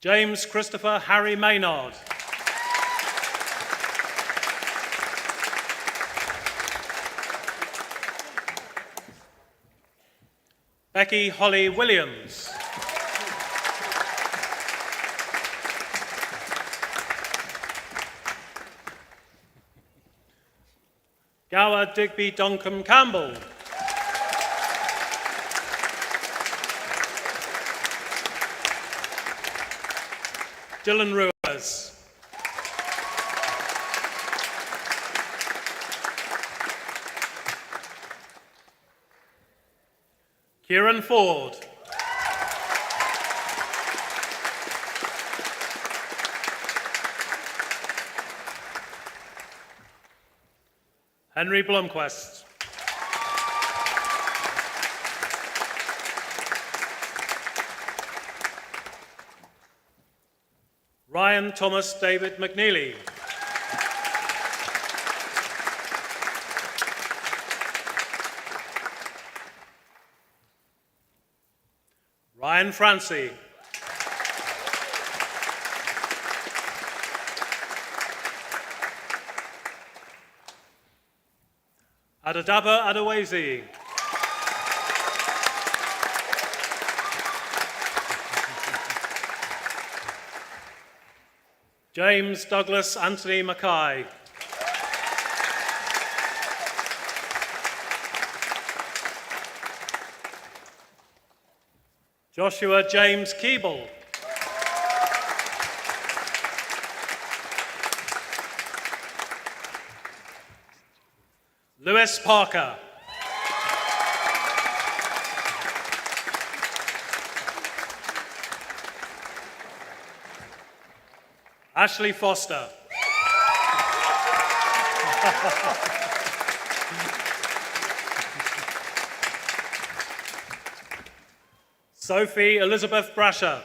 James Christopher Harry Maynard. Becky Holly Williams. Gower Digby Duncombe Campbell. Dylan Ruiz. Kieran Ford. Henry Blomquist. Ryan Thomas David McNeely. Ryan Francie. Adadaba Adewezi. James Douglas Anthony Mackay. Joshua James Keeble. Lewis Parker. Ashley Foster. Sophie Elizabeth Brasher.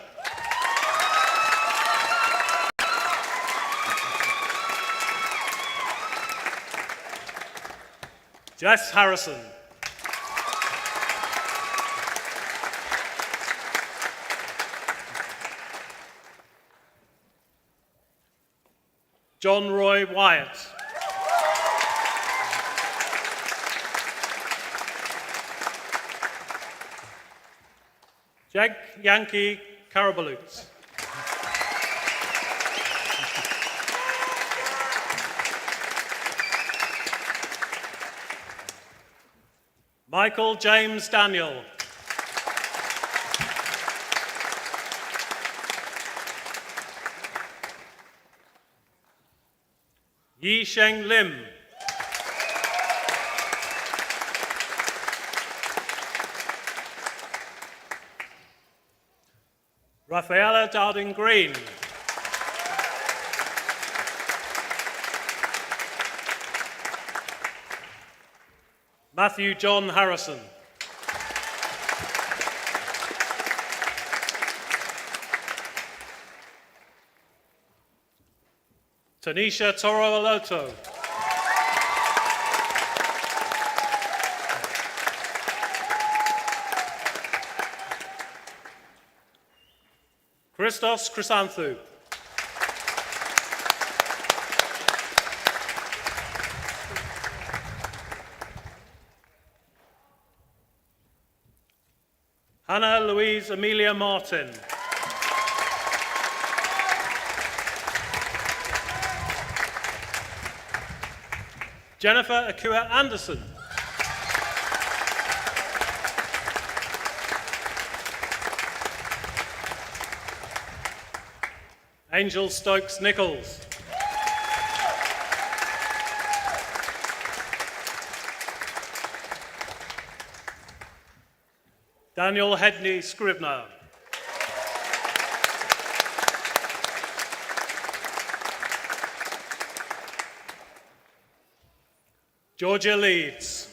Jess Harrison. John Roy Wyatt. Jack Yankee Karabaloots. Michael James Daniel. Yi Sheng Lim. Rafaela Darding Green. Matthew John Harrison. Tanisha Toro Aloto. Christos Chrysanthou. Hannah Louise Amelia Martin. Jennifer Akua Anderson. Angel Stokes Nichols. Daniel Hedney Scribner. Georgia Leeds.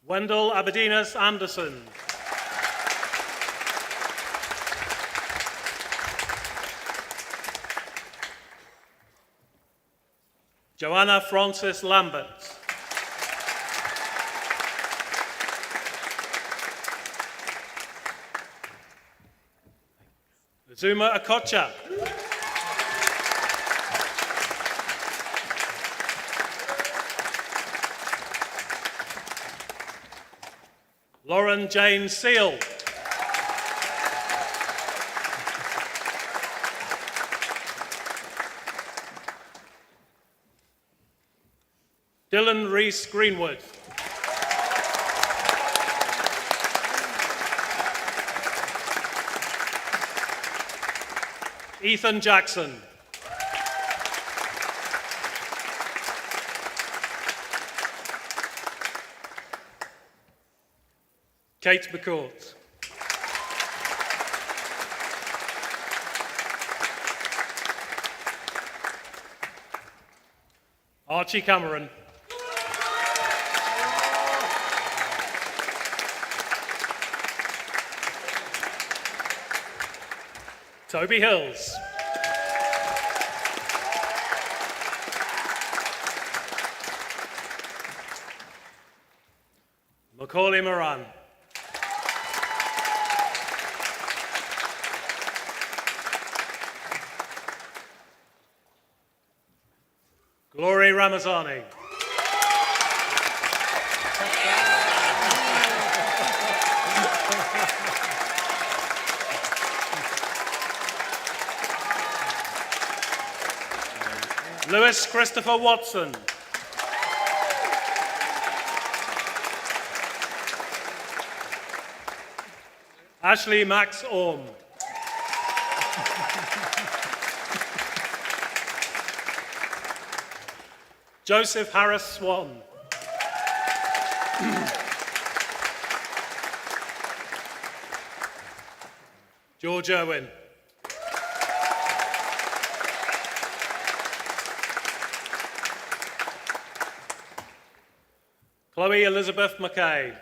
Wendell Abedinas Anderson. Joanna Frances Lambert. Zuma Akocha. Lauren Jane Seal. Dylan Reese Greenwood. Ethan Jackson. Kate McCourt. Archie Cameron. Toby Hills. Macaulay Moran. Glory Ramazani. Lewis Christopher Watson. Ashley Max Orm. Joseph Harris Swan. George Irwin. Chloe Elizabeth McKay.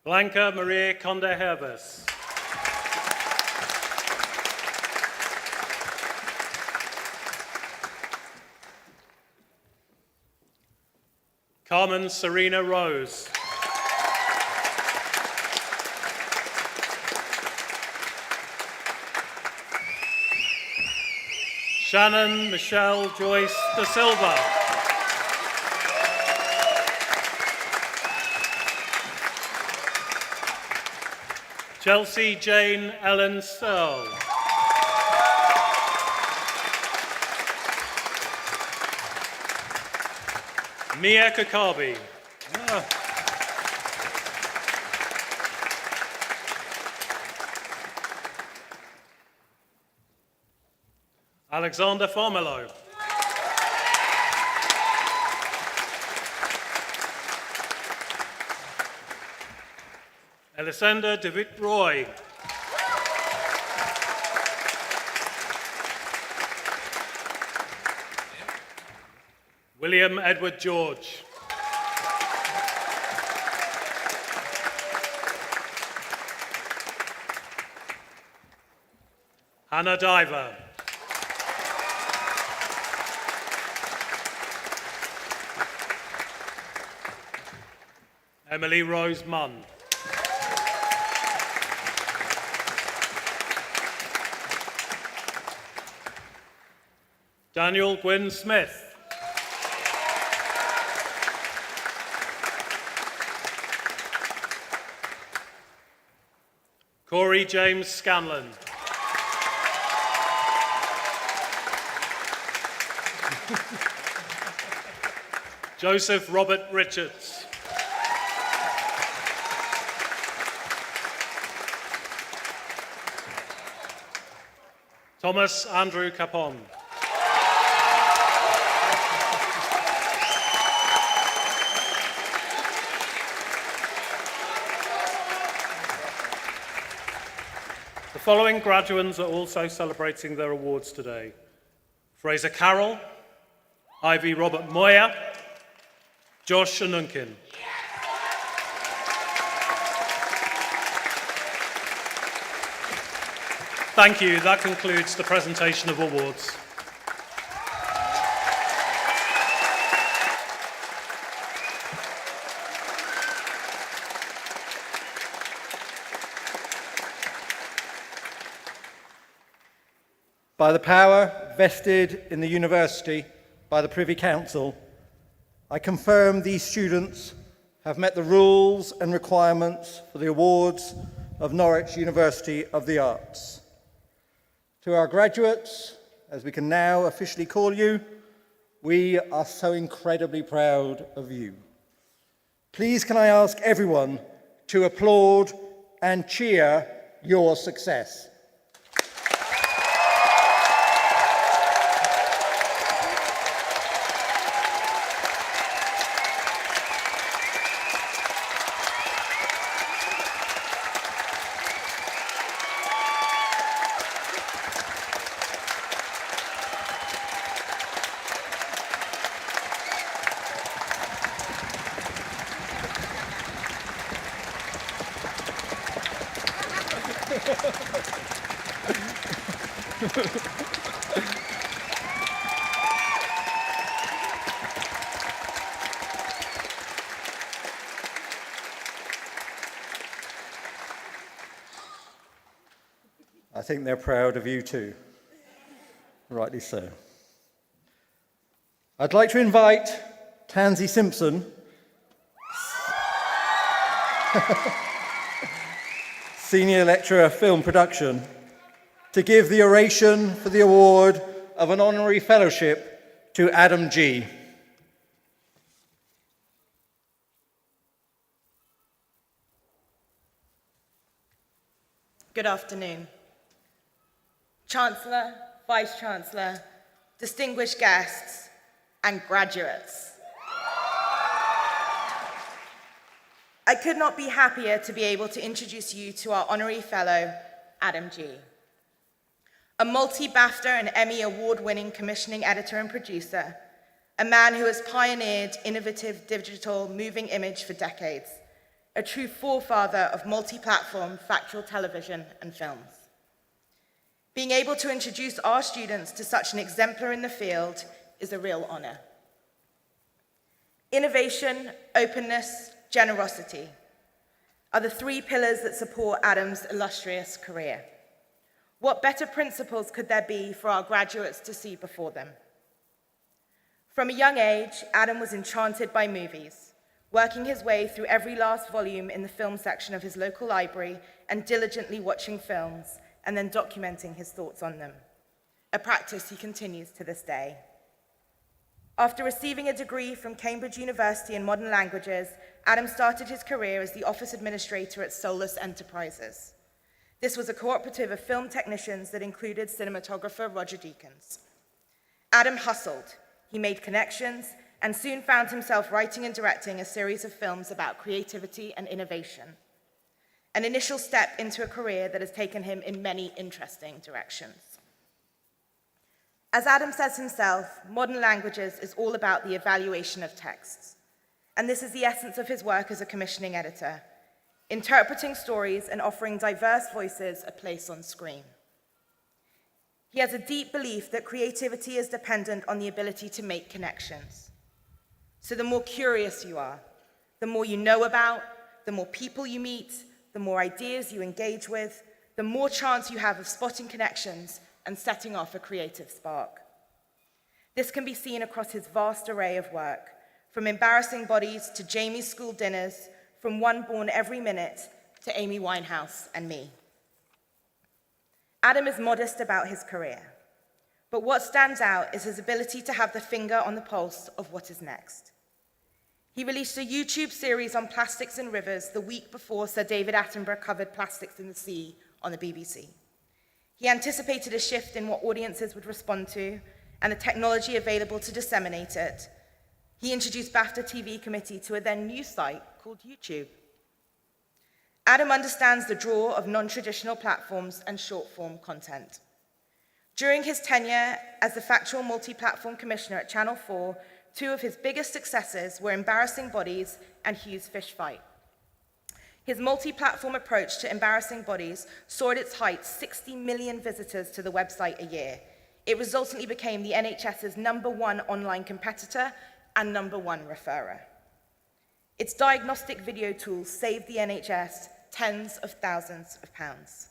Blanca Maria Conde Herbers. Carmen Serena Rose. Shannon Michelle Joyce da Silva. Chelsea Jane Ellen Searle. Mia Kakabi. Alexander Formelo. Elisenda David Roy. William Edward George. Hannah Diver. Emily Rose Munn. Daniel Gwynn Smith. Corey James Scanlon. Joseph Robert Richards. Thomas Andrew Capon. The following graduates are also celebrating their awards today. Fraser Carroll, Ivy Robert Moyer, Josh Anunkin. Thank you. That concludes the presentation of awards. By the power vested in the university by the Privy Council, I confirm these students have met the rules and requirements for the awards of Norwich University of the Arts. To our graduates, as we can now officially call you, we are so incredibly proud of you. Please can I ask everyone to applaud and cheer your success. I think they're proud of you too, rightly so. I'd like to invite Tansy Simpson, Senior Lecturer Film Production, to give the oration for the award of an honorary fellowship to Adam G. Good afternoon. Chancellor, Vice-Chancellor, distinguished guests, and graduates. I could not be happier to be able to introduce you to our Honorary Fellow, Adam G. A multi-BAFTA and Emmy award-winning commissioning editor and producer, a man who has pioneered innovative digital moving image for decades, a true forefather of multi-platform factual television and films. Being able to introduce our students to such an exemplar in the field is a real honor. Innovation, openness, generosity are the three pillars that support Adam's illustrious career. What better principles could there be for our graduates to see before them? From a young age, Adam was enchanted by movies, working his way through every last volume in the film section of his local library and diligently watching films and then documenting his thoughts on them, a practice he continues to this day. After receiving a degree from Cambridge University in modern languages, Adam started his career as the office administrator at Solus Enterprises. This was a cooperative of film technicians that included cinematographer Roger Deakins. Adam hustled, he made connections, and soon found himself writing and directing a series of films about creativity and innovation. An initial step into a career that has taken him in many interesting directions. As Adam says himself, modern languages is all about the evaluation of texts. And this is the essence of his work as a commissioning editor, interpreting stories and offering diverse voices a place on screen. He has a deep belief that creativity is dependent on the ability to make connections. So the more curious you are, the more you know about, the more people you meet, the more ideas you engage with, the more chance you have of spotting connections and setting off a creative spark. This can be seen across his vast array of work, from Embarrassing Bodies to Jamie's School Dinners, from One Born Every Minute to Amy Winehouse and me. Adam is modest about his career, but what stands out is his ability to have the finger on the pulse of what is next. He released a YouTube series on plastics in rivers the week before Sir David Attenborough covered plastics in the sea on the BBC. He anticipated a shift in what audiences would respond to and the technology available to disseminate it. He introduced BAFTA TV committee to a then new site called YouTube. Adam understands the draw of non-traditional platforms and short-form content. During his tenure as the factual multi-platform commissioner at Channel 4, two of his biggest successes were Embarrassing Bodies and Hugh's Fish Fight. His multi-platform approach to Embarrassing Bodies saw at its height 60 million visitors to the website a year. It resultantly became the NHS's #1 online competitor and #1 referrer. Its diagnostic video tools saved the NHS tens of thousands of pounds.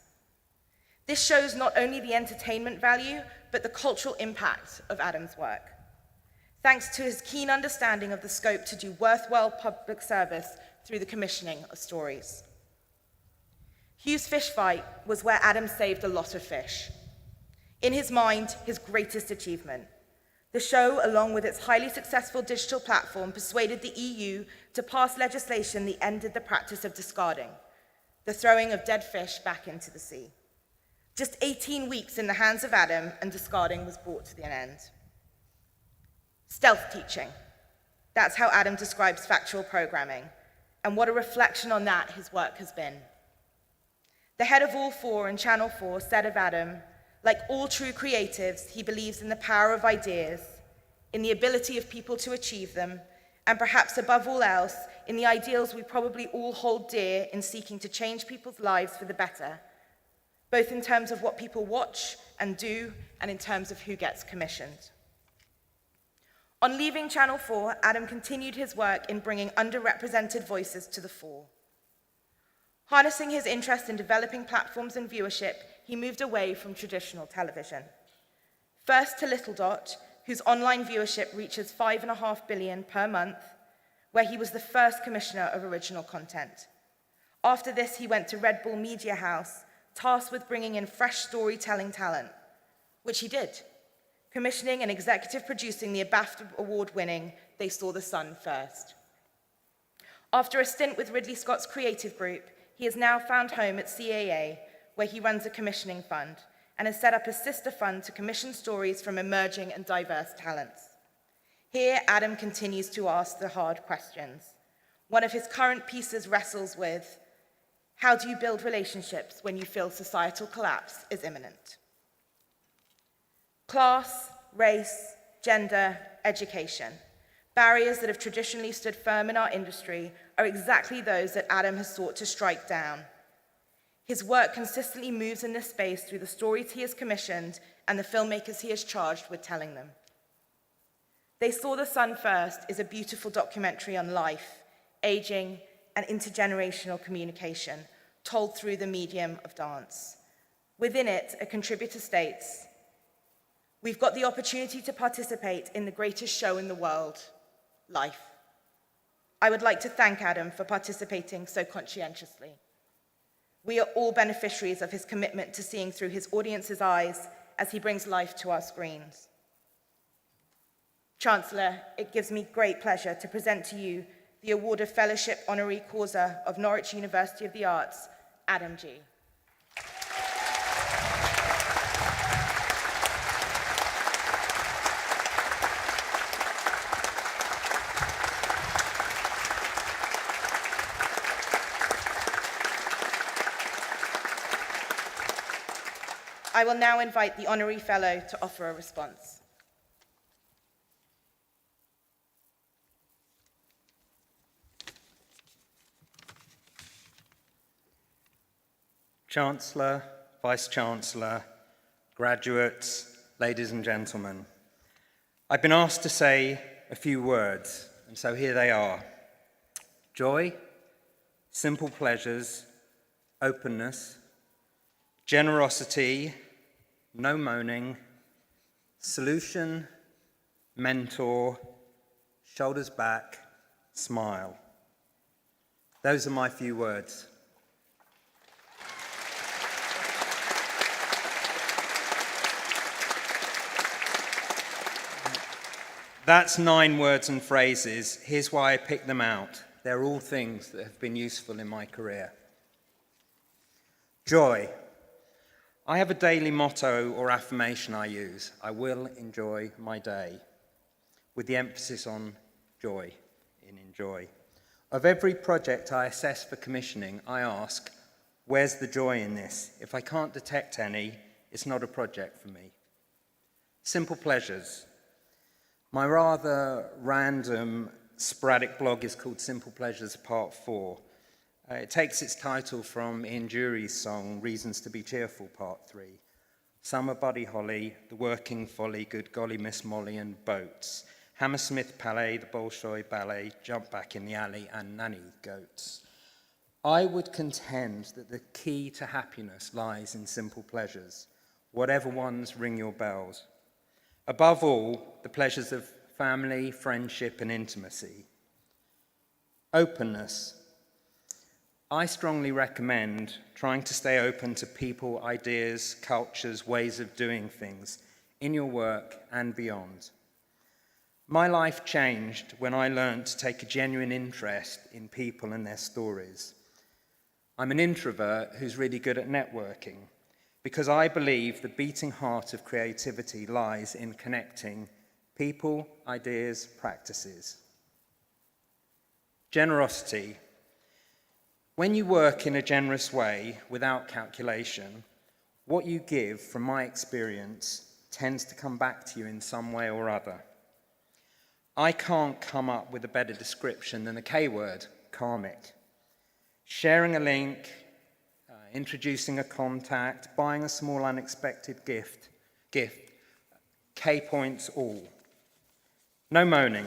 This shows not only the entertainment value, but the cultural impact of Adam's work. Thanks to his keen understanding of the scope to do worthwhile public service through the commissioning of stories. Hugh's Fish Fight was where Adam saved a lot of fish. In his mind, his greatest achievement. The show, along with its highly successful digital platform, persuaded the EU to pass legislation that ended the practice of discarding, the throwing of dead fish back into the sea. Just 18 weeks in the hands of Adam, and discarding was brought to an end. Stealth teaching. That's how Adam describes factual programming, and what a reflection on that his work has been. The head of All 4 and Channel 4 said of Adam, like all true creatives, he believes in the power of ideas, in the ability of people to achieve them, and perhaps above all else, in the ideals we probably all hold dear in seeking to change people's lives for the better, both in terms of what people watch and do, and in terms of who gets commissioned. On leaving Channel 4, Adam continued his work in bringing underrepresented voices to the fore. Harnessing his interest in developing platforms and viewership, he moved away from traditional television. First to Little Dot, whose online viewership reaches 5.5 billion per month, where he was the first commissioner of original content. After this, he went to Red Bull Media House, tasked with bringing in fresh storytelling talent, which he did, commissioning and executive producing the BAFTA award-winning They Saw the Sun First. After a stint with Ridley Scott's creative group, he has now found home at CAA, where he runs a commissioning fund and has set up a sister fund to commission stories from emerging and diverse talents. Here, Adam continues to ask the hard questions. One of his current pieces wrestles with, how do you build relationships when you feel societal collapse is imminent? Class, race, gender, education, barriers that have traditionally stood firm in our industry, are exactly those that Adam has sought to strike down. His work consistently moves in this space through the stories he has commissioned and the filmmakers he is charged with telling them. They Saw the Sun First is a beautiful documentary on life, aging, and intergenerational communication, told through the medium of dance. Within it, a contributor states, "We've got the opportunity to participate in the greatest show in the world, life. I would like to thank Adam for participating so conscientiously. We are all beneficiaries of his commitment to seeing through his audience's eyes as he brings life to our screens." Chancellor, it gives me great pleasure to present to you the Award of Fellowship Honorary Causa of Norwich University of the Arts, Adam G. I will now invite the Honorary Fellow to offer a response. Chancellor, Vice-Chancellor, graduates, ladies and gentlemen, I've been asked to say a few words, and so here they are. Joy, simple pleasures, openness, generosity, no moaning, solution, mentor, shoulders back, smile. Those are my few words. That's 9 words and phrases. Here's why I picked them out. They're all things that have been useful in my career. Joy. I have a daily motto or affirmation I use. I will enjoy my day, with the emphasis on joy, in enjoy. Of every project I assess for commissioning, I ask, where's the joy in this? If I can't detect any, it's not a project for me. Simple pleasures. My rather random, sporadic blog is called Simple Pleasures Part 4. It takes its title from Ian Dury's song, Reasons to be Cheerful, Part 3. Summer Buddy Holly, The Working Folly, Good Golly Miss Molly, and Boats. Hammersmith Palais, The Bolshoi Ballet, Jump Back in the Alley, and Nanny Goats. I would contend that the key to happiness lies in simple pleasures, whatever ones ring your bells. Above all, the pleasures of family, friendship, and intimacy. Openness. I strongly recommend trying to stay open to people, ideas, cultures, ways of doing things in your work and beyond. My life changed when I learned to take a genuine interest in people and their stories. I'm an introvert who's really good at networking, because I believe the beating heart of creativity lies in connecting people, ideas, practices. Generosity. When you work in a generous way, without calculation, what you give, from my experience, tends to come back to you in some way or other. I can't come up with a better description than the K word, karmic. Sharing a link, introducing a contact, buying a small unexpected gift, K points all. No moaning.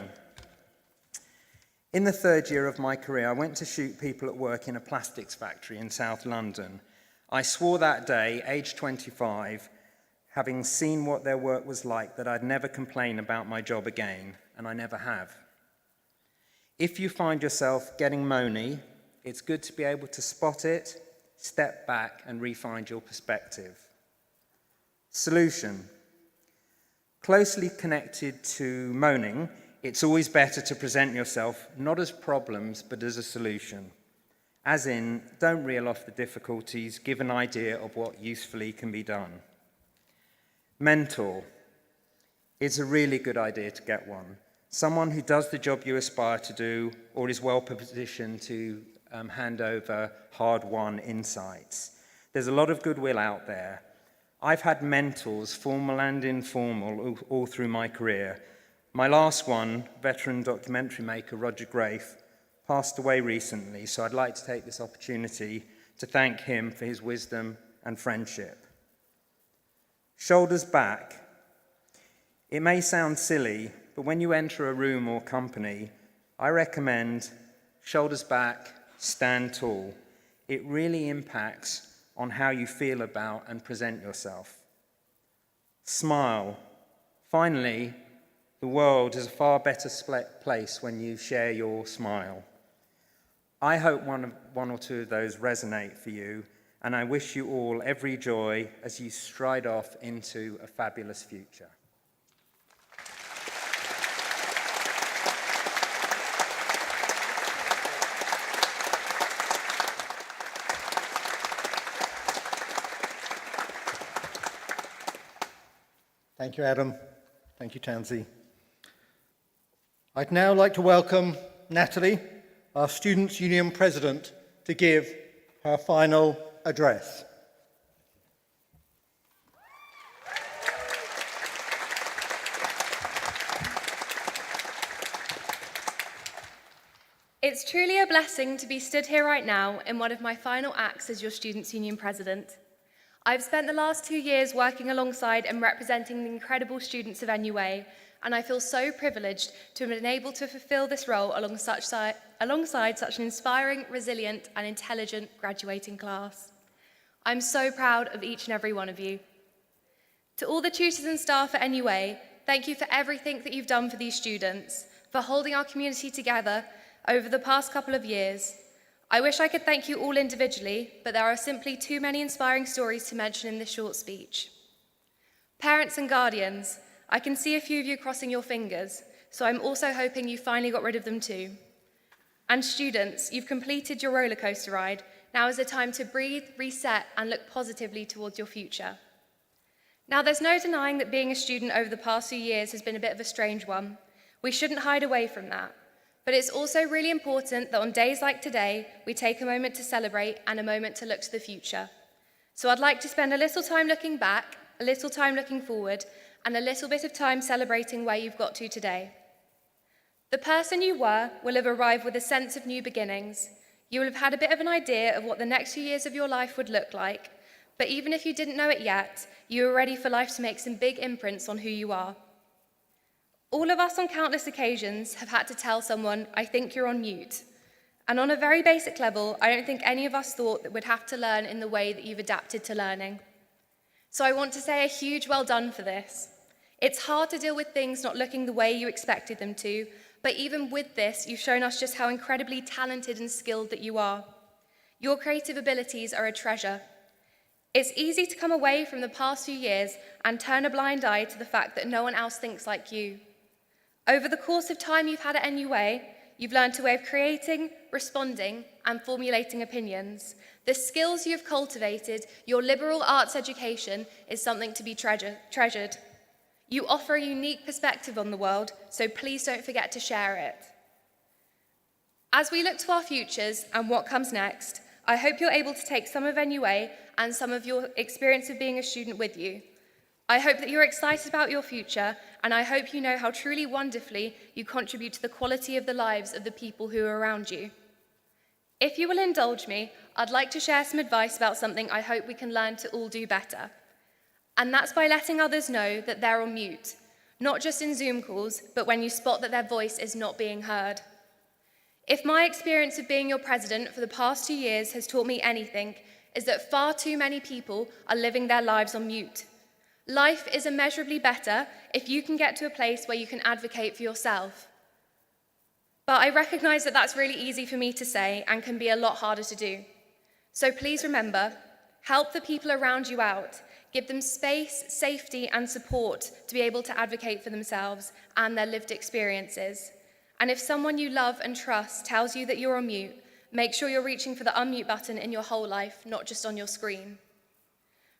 In the 3rd year of my career, I went to shoot people at work in a plastics factory in South London. I swore that day, aged 25, having seen what their work was like, that I'd never complain about my job again, and I never have. If you find yourself getting moany, it's good to be able to spot it, step back, and re-find your perspective. Solution. Closely connected to moaning, it's always better to present yourself not as problems, but as a solution. As in, don't reel off the difficulties, give an idea of what usefully can be done. Mentor. It's a really good idea to get one. Someone who does the job you aspire to do or is well positioned to hand over hard-won insights. There's a lot of goodwill out there. I've had mentors, formal and informal, all through my career. My last one, veteran documentary maker Roger Grafe, passed away recently, so I'd like to take this opportunity to thank him for his wisdom and friendship. Shoulders back. It may sound silly, but when you enter a room or company, I recommend shoulders back, stand tall. It really impacts on how you feel about and present yourself. Smile. Finally, the world is a far better place when you share your smile. I hope one or two of those resonate for you, and I wish you all every joy as you stride off into a fabulous future. Thank you, Adam. Thank you, Tansy. I'd now like to welcome Natalie, our Students' Union President, to give her final address. It's truly a blessing to be stood here right now in one of my final acts as your Students' Union President. I've spent the last 2 years working alongside and representing the incredible students of NUA, and I feel so privileged to have been able to fulfill this role alongside such an inspiring, resilient, and intelligent graduating class. I'm so proud of each and every one of you. To all the tutors and staff at NUA, thank you for everything that you've done for these students, for holding our community together over the past couple of years. I wish I could thank you all individually, but there are simply too many inspiring stories to mention in this short speech. Parents and guardians, I can see a few of you crossing your fingers, so I'm also hoping you finally got rid of them too. And students, you've completed your roller coaster ride. Now is the time to breathe, reset, and look positively towards your future. Now, there's no denying that being a student over the past few years has been a bit of a strange one. We shouldn't hide away from that. But it's also really important that on days like today, we take a moment to celebrate and a moment to look to the future. So I'd like to spend a little time looking back, a little time looking forward, and a little bit of time celebrating where you've got to today. The person you were will have arrived with a sense of new beginnings. You will have had a bit of an idea of what the next few years of your life would look like, but even if you didn't know it yet, you are ready for life to make some big imprints on who you are. All of us on countless occasions have had to tell someone, I think you're on mute. And on a very basic level, I don't think any of us thought that we'd have to learn in the way that you've adapted to learning. So I want to say a huge well done for this. It's hard to deal with things not looking the way you expected them to, but even with this, you've shown us just how incredibly talented and skilled that you are. Your creative abilities are a treasure. It's easy to come away from the past few years and turn a blind eye to the fact that no one else thinks like you. Over the course of time you've had at NUA, you've learned a way of creating, responding, and formulating opinions. The skills you've cultivated, your liberal arts education, is something to be treasured. You offer a unique perspective on the world, so please don't forget to share it. As we look to our futures and what comes next, I hope you're able to take some of NUA and some of your experience of being a student with you. I hope that you're excited about your future, and I hope you know how truly wonderfully you contribute to the quality of the lives of the people who are around you. If you will indulge me, I'd like to share some advice about something I hope we can learn to all do better. And that's by letting others know that they're on mute, not just in Zoom calls, but when you spot that their voice is not being heard. If my experience of being your president for the past 2 years has taught me anything, is that far too many people are living their lives on mute. Life is immeasurably better if you can get to a place where you can advocate for yourself. But I recognize that that's really easy for me to say and can be a lot harder to do. So please remember, Help the people around you out. Give them space, safety, and support to be able to advocate for themselves and their lived experiences. And if someone you love and trust tells you that you're on mute, make sure you're reaching for the unmute button in your whole life, not just on your screen.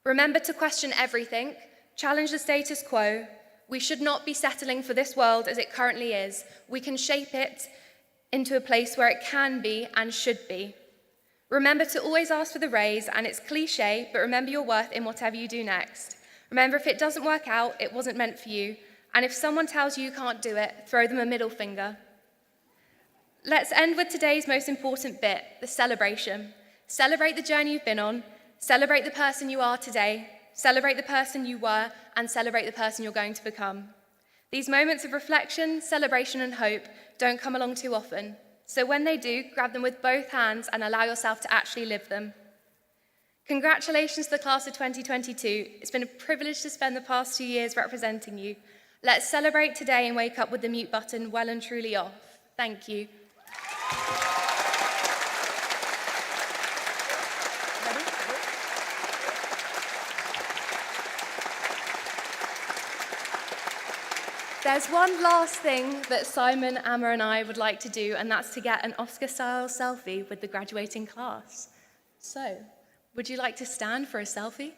Remember to question everything, challenge the status quo. We should not be settling for this world as it currently is. We can shape it into a place where it can be and should be. Remember to always ask for the raise, and it's cliche, but remember your worth in whatever you do next. Remember, if it doesn't work out, it wasn't meant for you. And if someone tells you you can't do it, throw them a middle finger. Let's end with today's most important bit, the celebration. Celebrate the journey you've been on, celebrate the person you are today, celebrate the person you were, and celebrate the person you're going to become. These moments of reflection, celebration, and hope don't come along too often. So when they do, grab them with both hands and allow yourself to actually live them. Congratulations to the class of 2022. It's been a privilege to spend the past 2 years representing you. Let's celebrate today and wake up with the mute button well and truly off. Thank you. There's one last thing that Simon, Amma, and I would like to do, and that's to get an Oscar-style selfie with the graduating class. So, would you like to stand for a selfie?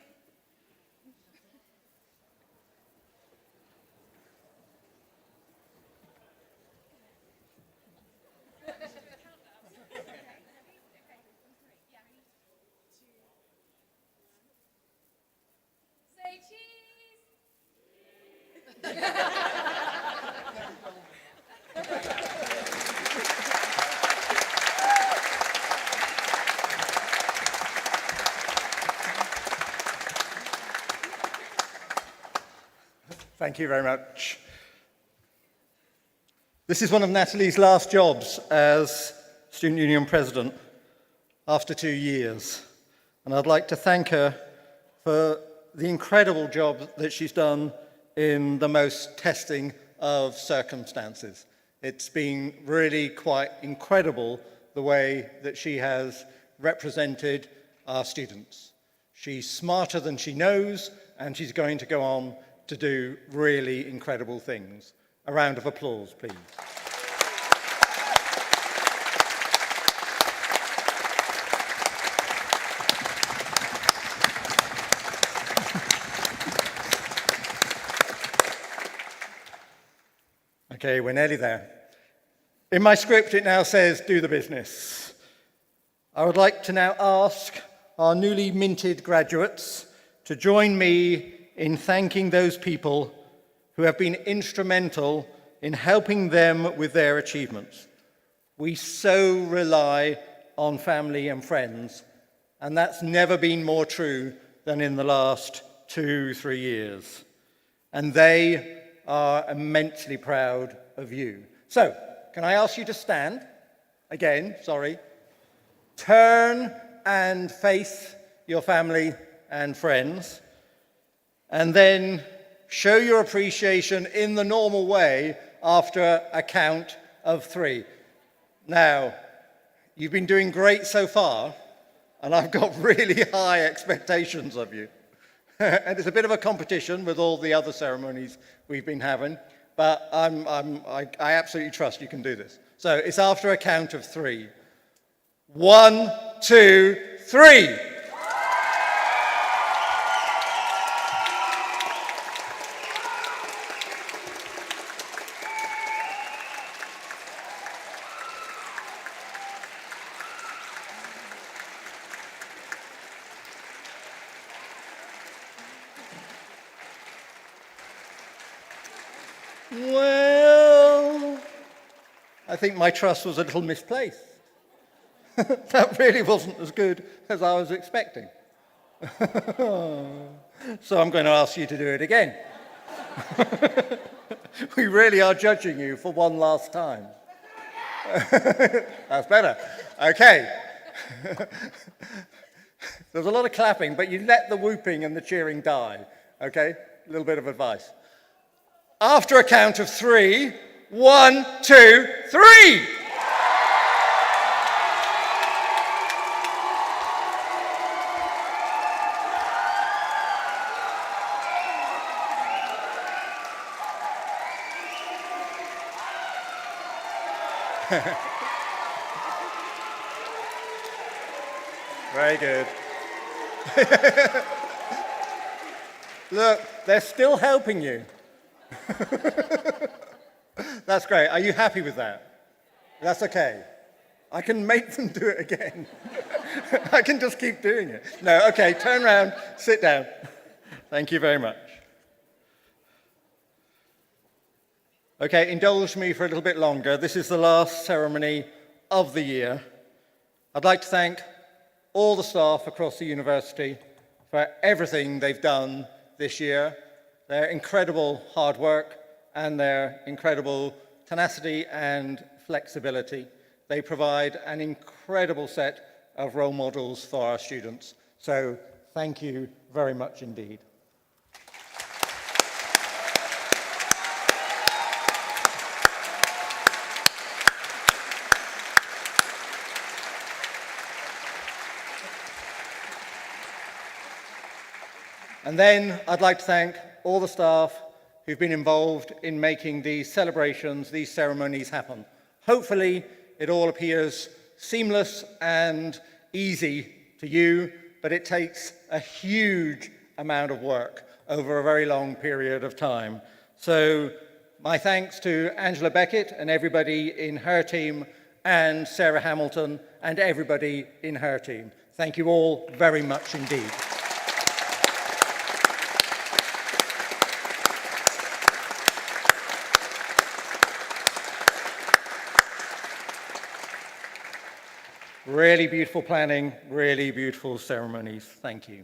Say cheese! Thank you very much. This is one of Natalie's last jobs as Student Union President after 2 years. And I'd like to thank her for the incredible job that she's done in the most testing of circumstances. It's been really quite incredible the way that she has represented our students. She's smarter than she knows, and she's going to go on to do really incredible things. A round of applause, please. Okay, we're nearly there. In my script, it now says, do the business. I would like to now ask our newly minted graduates to join me in thanking those people who have been instrumental in helping them with their achievements. We so rely on family and friends, and that's never been more true than in the last 2-3 years. And they are immensely proud of you. So, can I ask you to stand? Again, sorry. Turn and face your family and friends, and then show your appreciation in the normal way after a count of 3. Now, you've been doing great so far, and I've got really high expectations of you. And it's a bit of a competition with all the other ceremonies we've been having, but I absolutely trust you can do this. So it's after a count of 3. 1, 2, 3. Well, I think my trust was a little misplaced. That really wasn't as good as I was expecting. So I'm going to ask you to do it again. We really are judging you for one last time. That's better. Okay. There's a lot of clapping, but you let the whooping and the cheering die. Okay? A little bit of advice. After a count of 3, 1, 2, 3! Very good. Look, they're still helping you. That's great. Are you happy with that? That's okay. I can make them do it again. I can just keep doing it. No, okay, turn around, sit down. Thank you very much. Okay, indulge me for a little bit longer. This is the last ceremony of the year. I'd like to thank all the staff across the university for everything they've done this year, their incredible hard work and their incredible tenacity and flexibility. They provide an incredible set of role models for our students. So thank you very much indeed. And then I'd like to thank all the staff who've been involved in making these celebrations, these ceremonies happen. Hopefully, it all appears seamless and easy to you, but it takes a huge amount of work over a very long period of time. So my thanks to Angela Beckett and everybody in her team, and Sarah Hamilton and everybody in her team. Thank you all very much indeed. Really beautiful planning, really beautiful ceremonies. Thank you.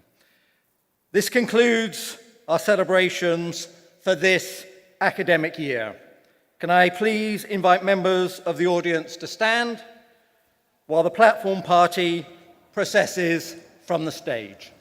This concludes our celebrations for this academic year. Can I please invite members of the audience to stand while the platform party processes from the stage.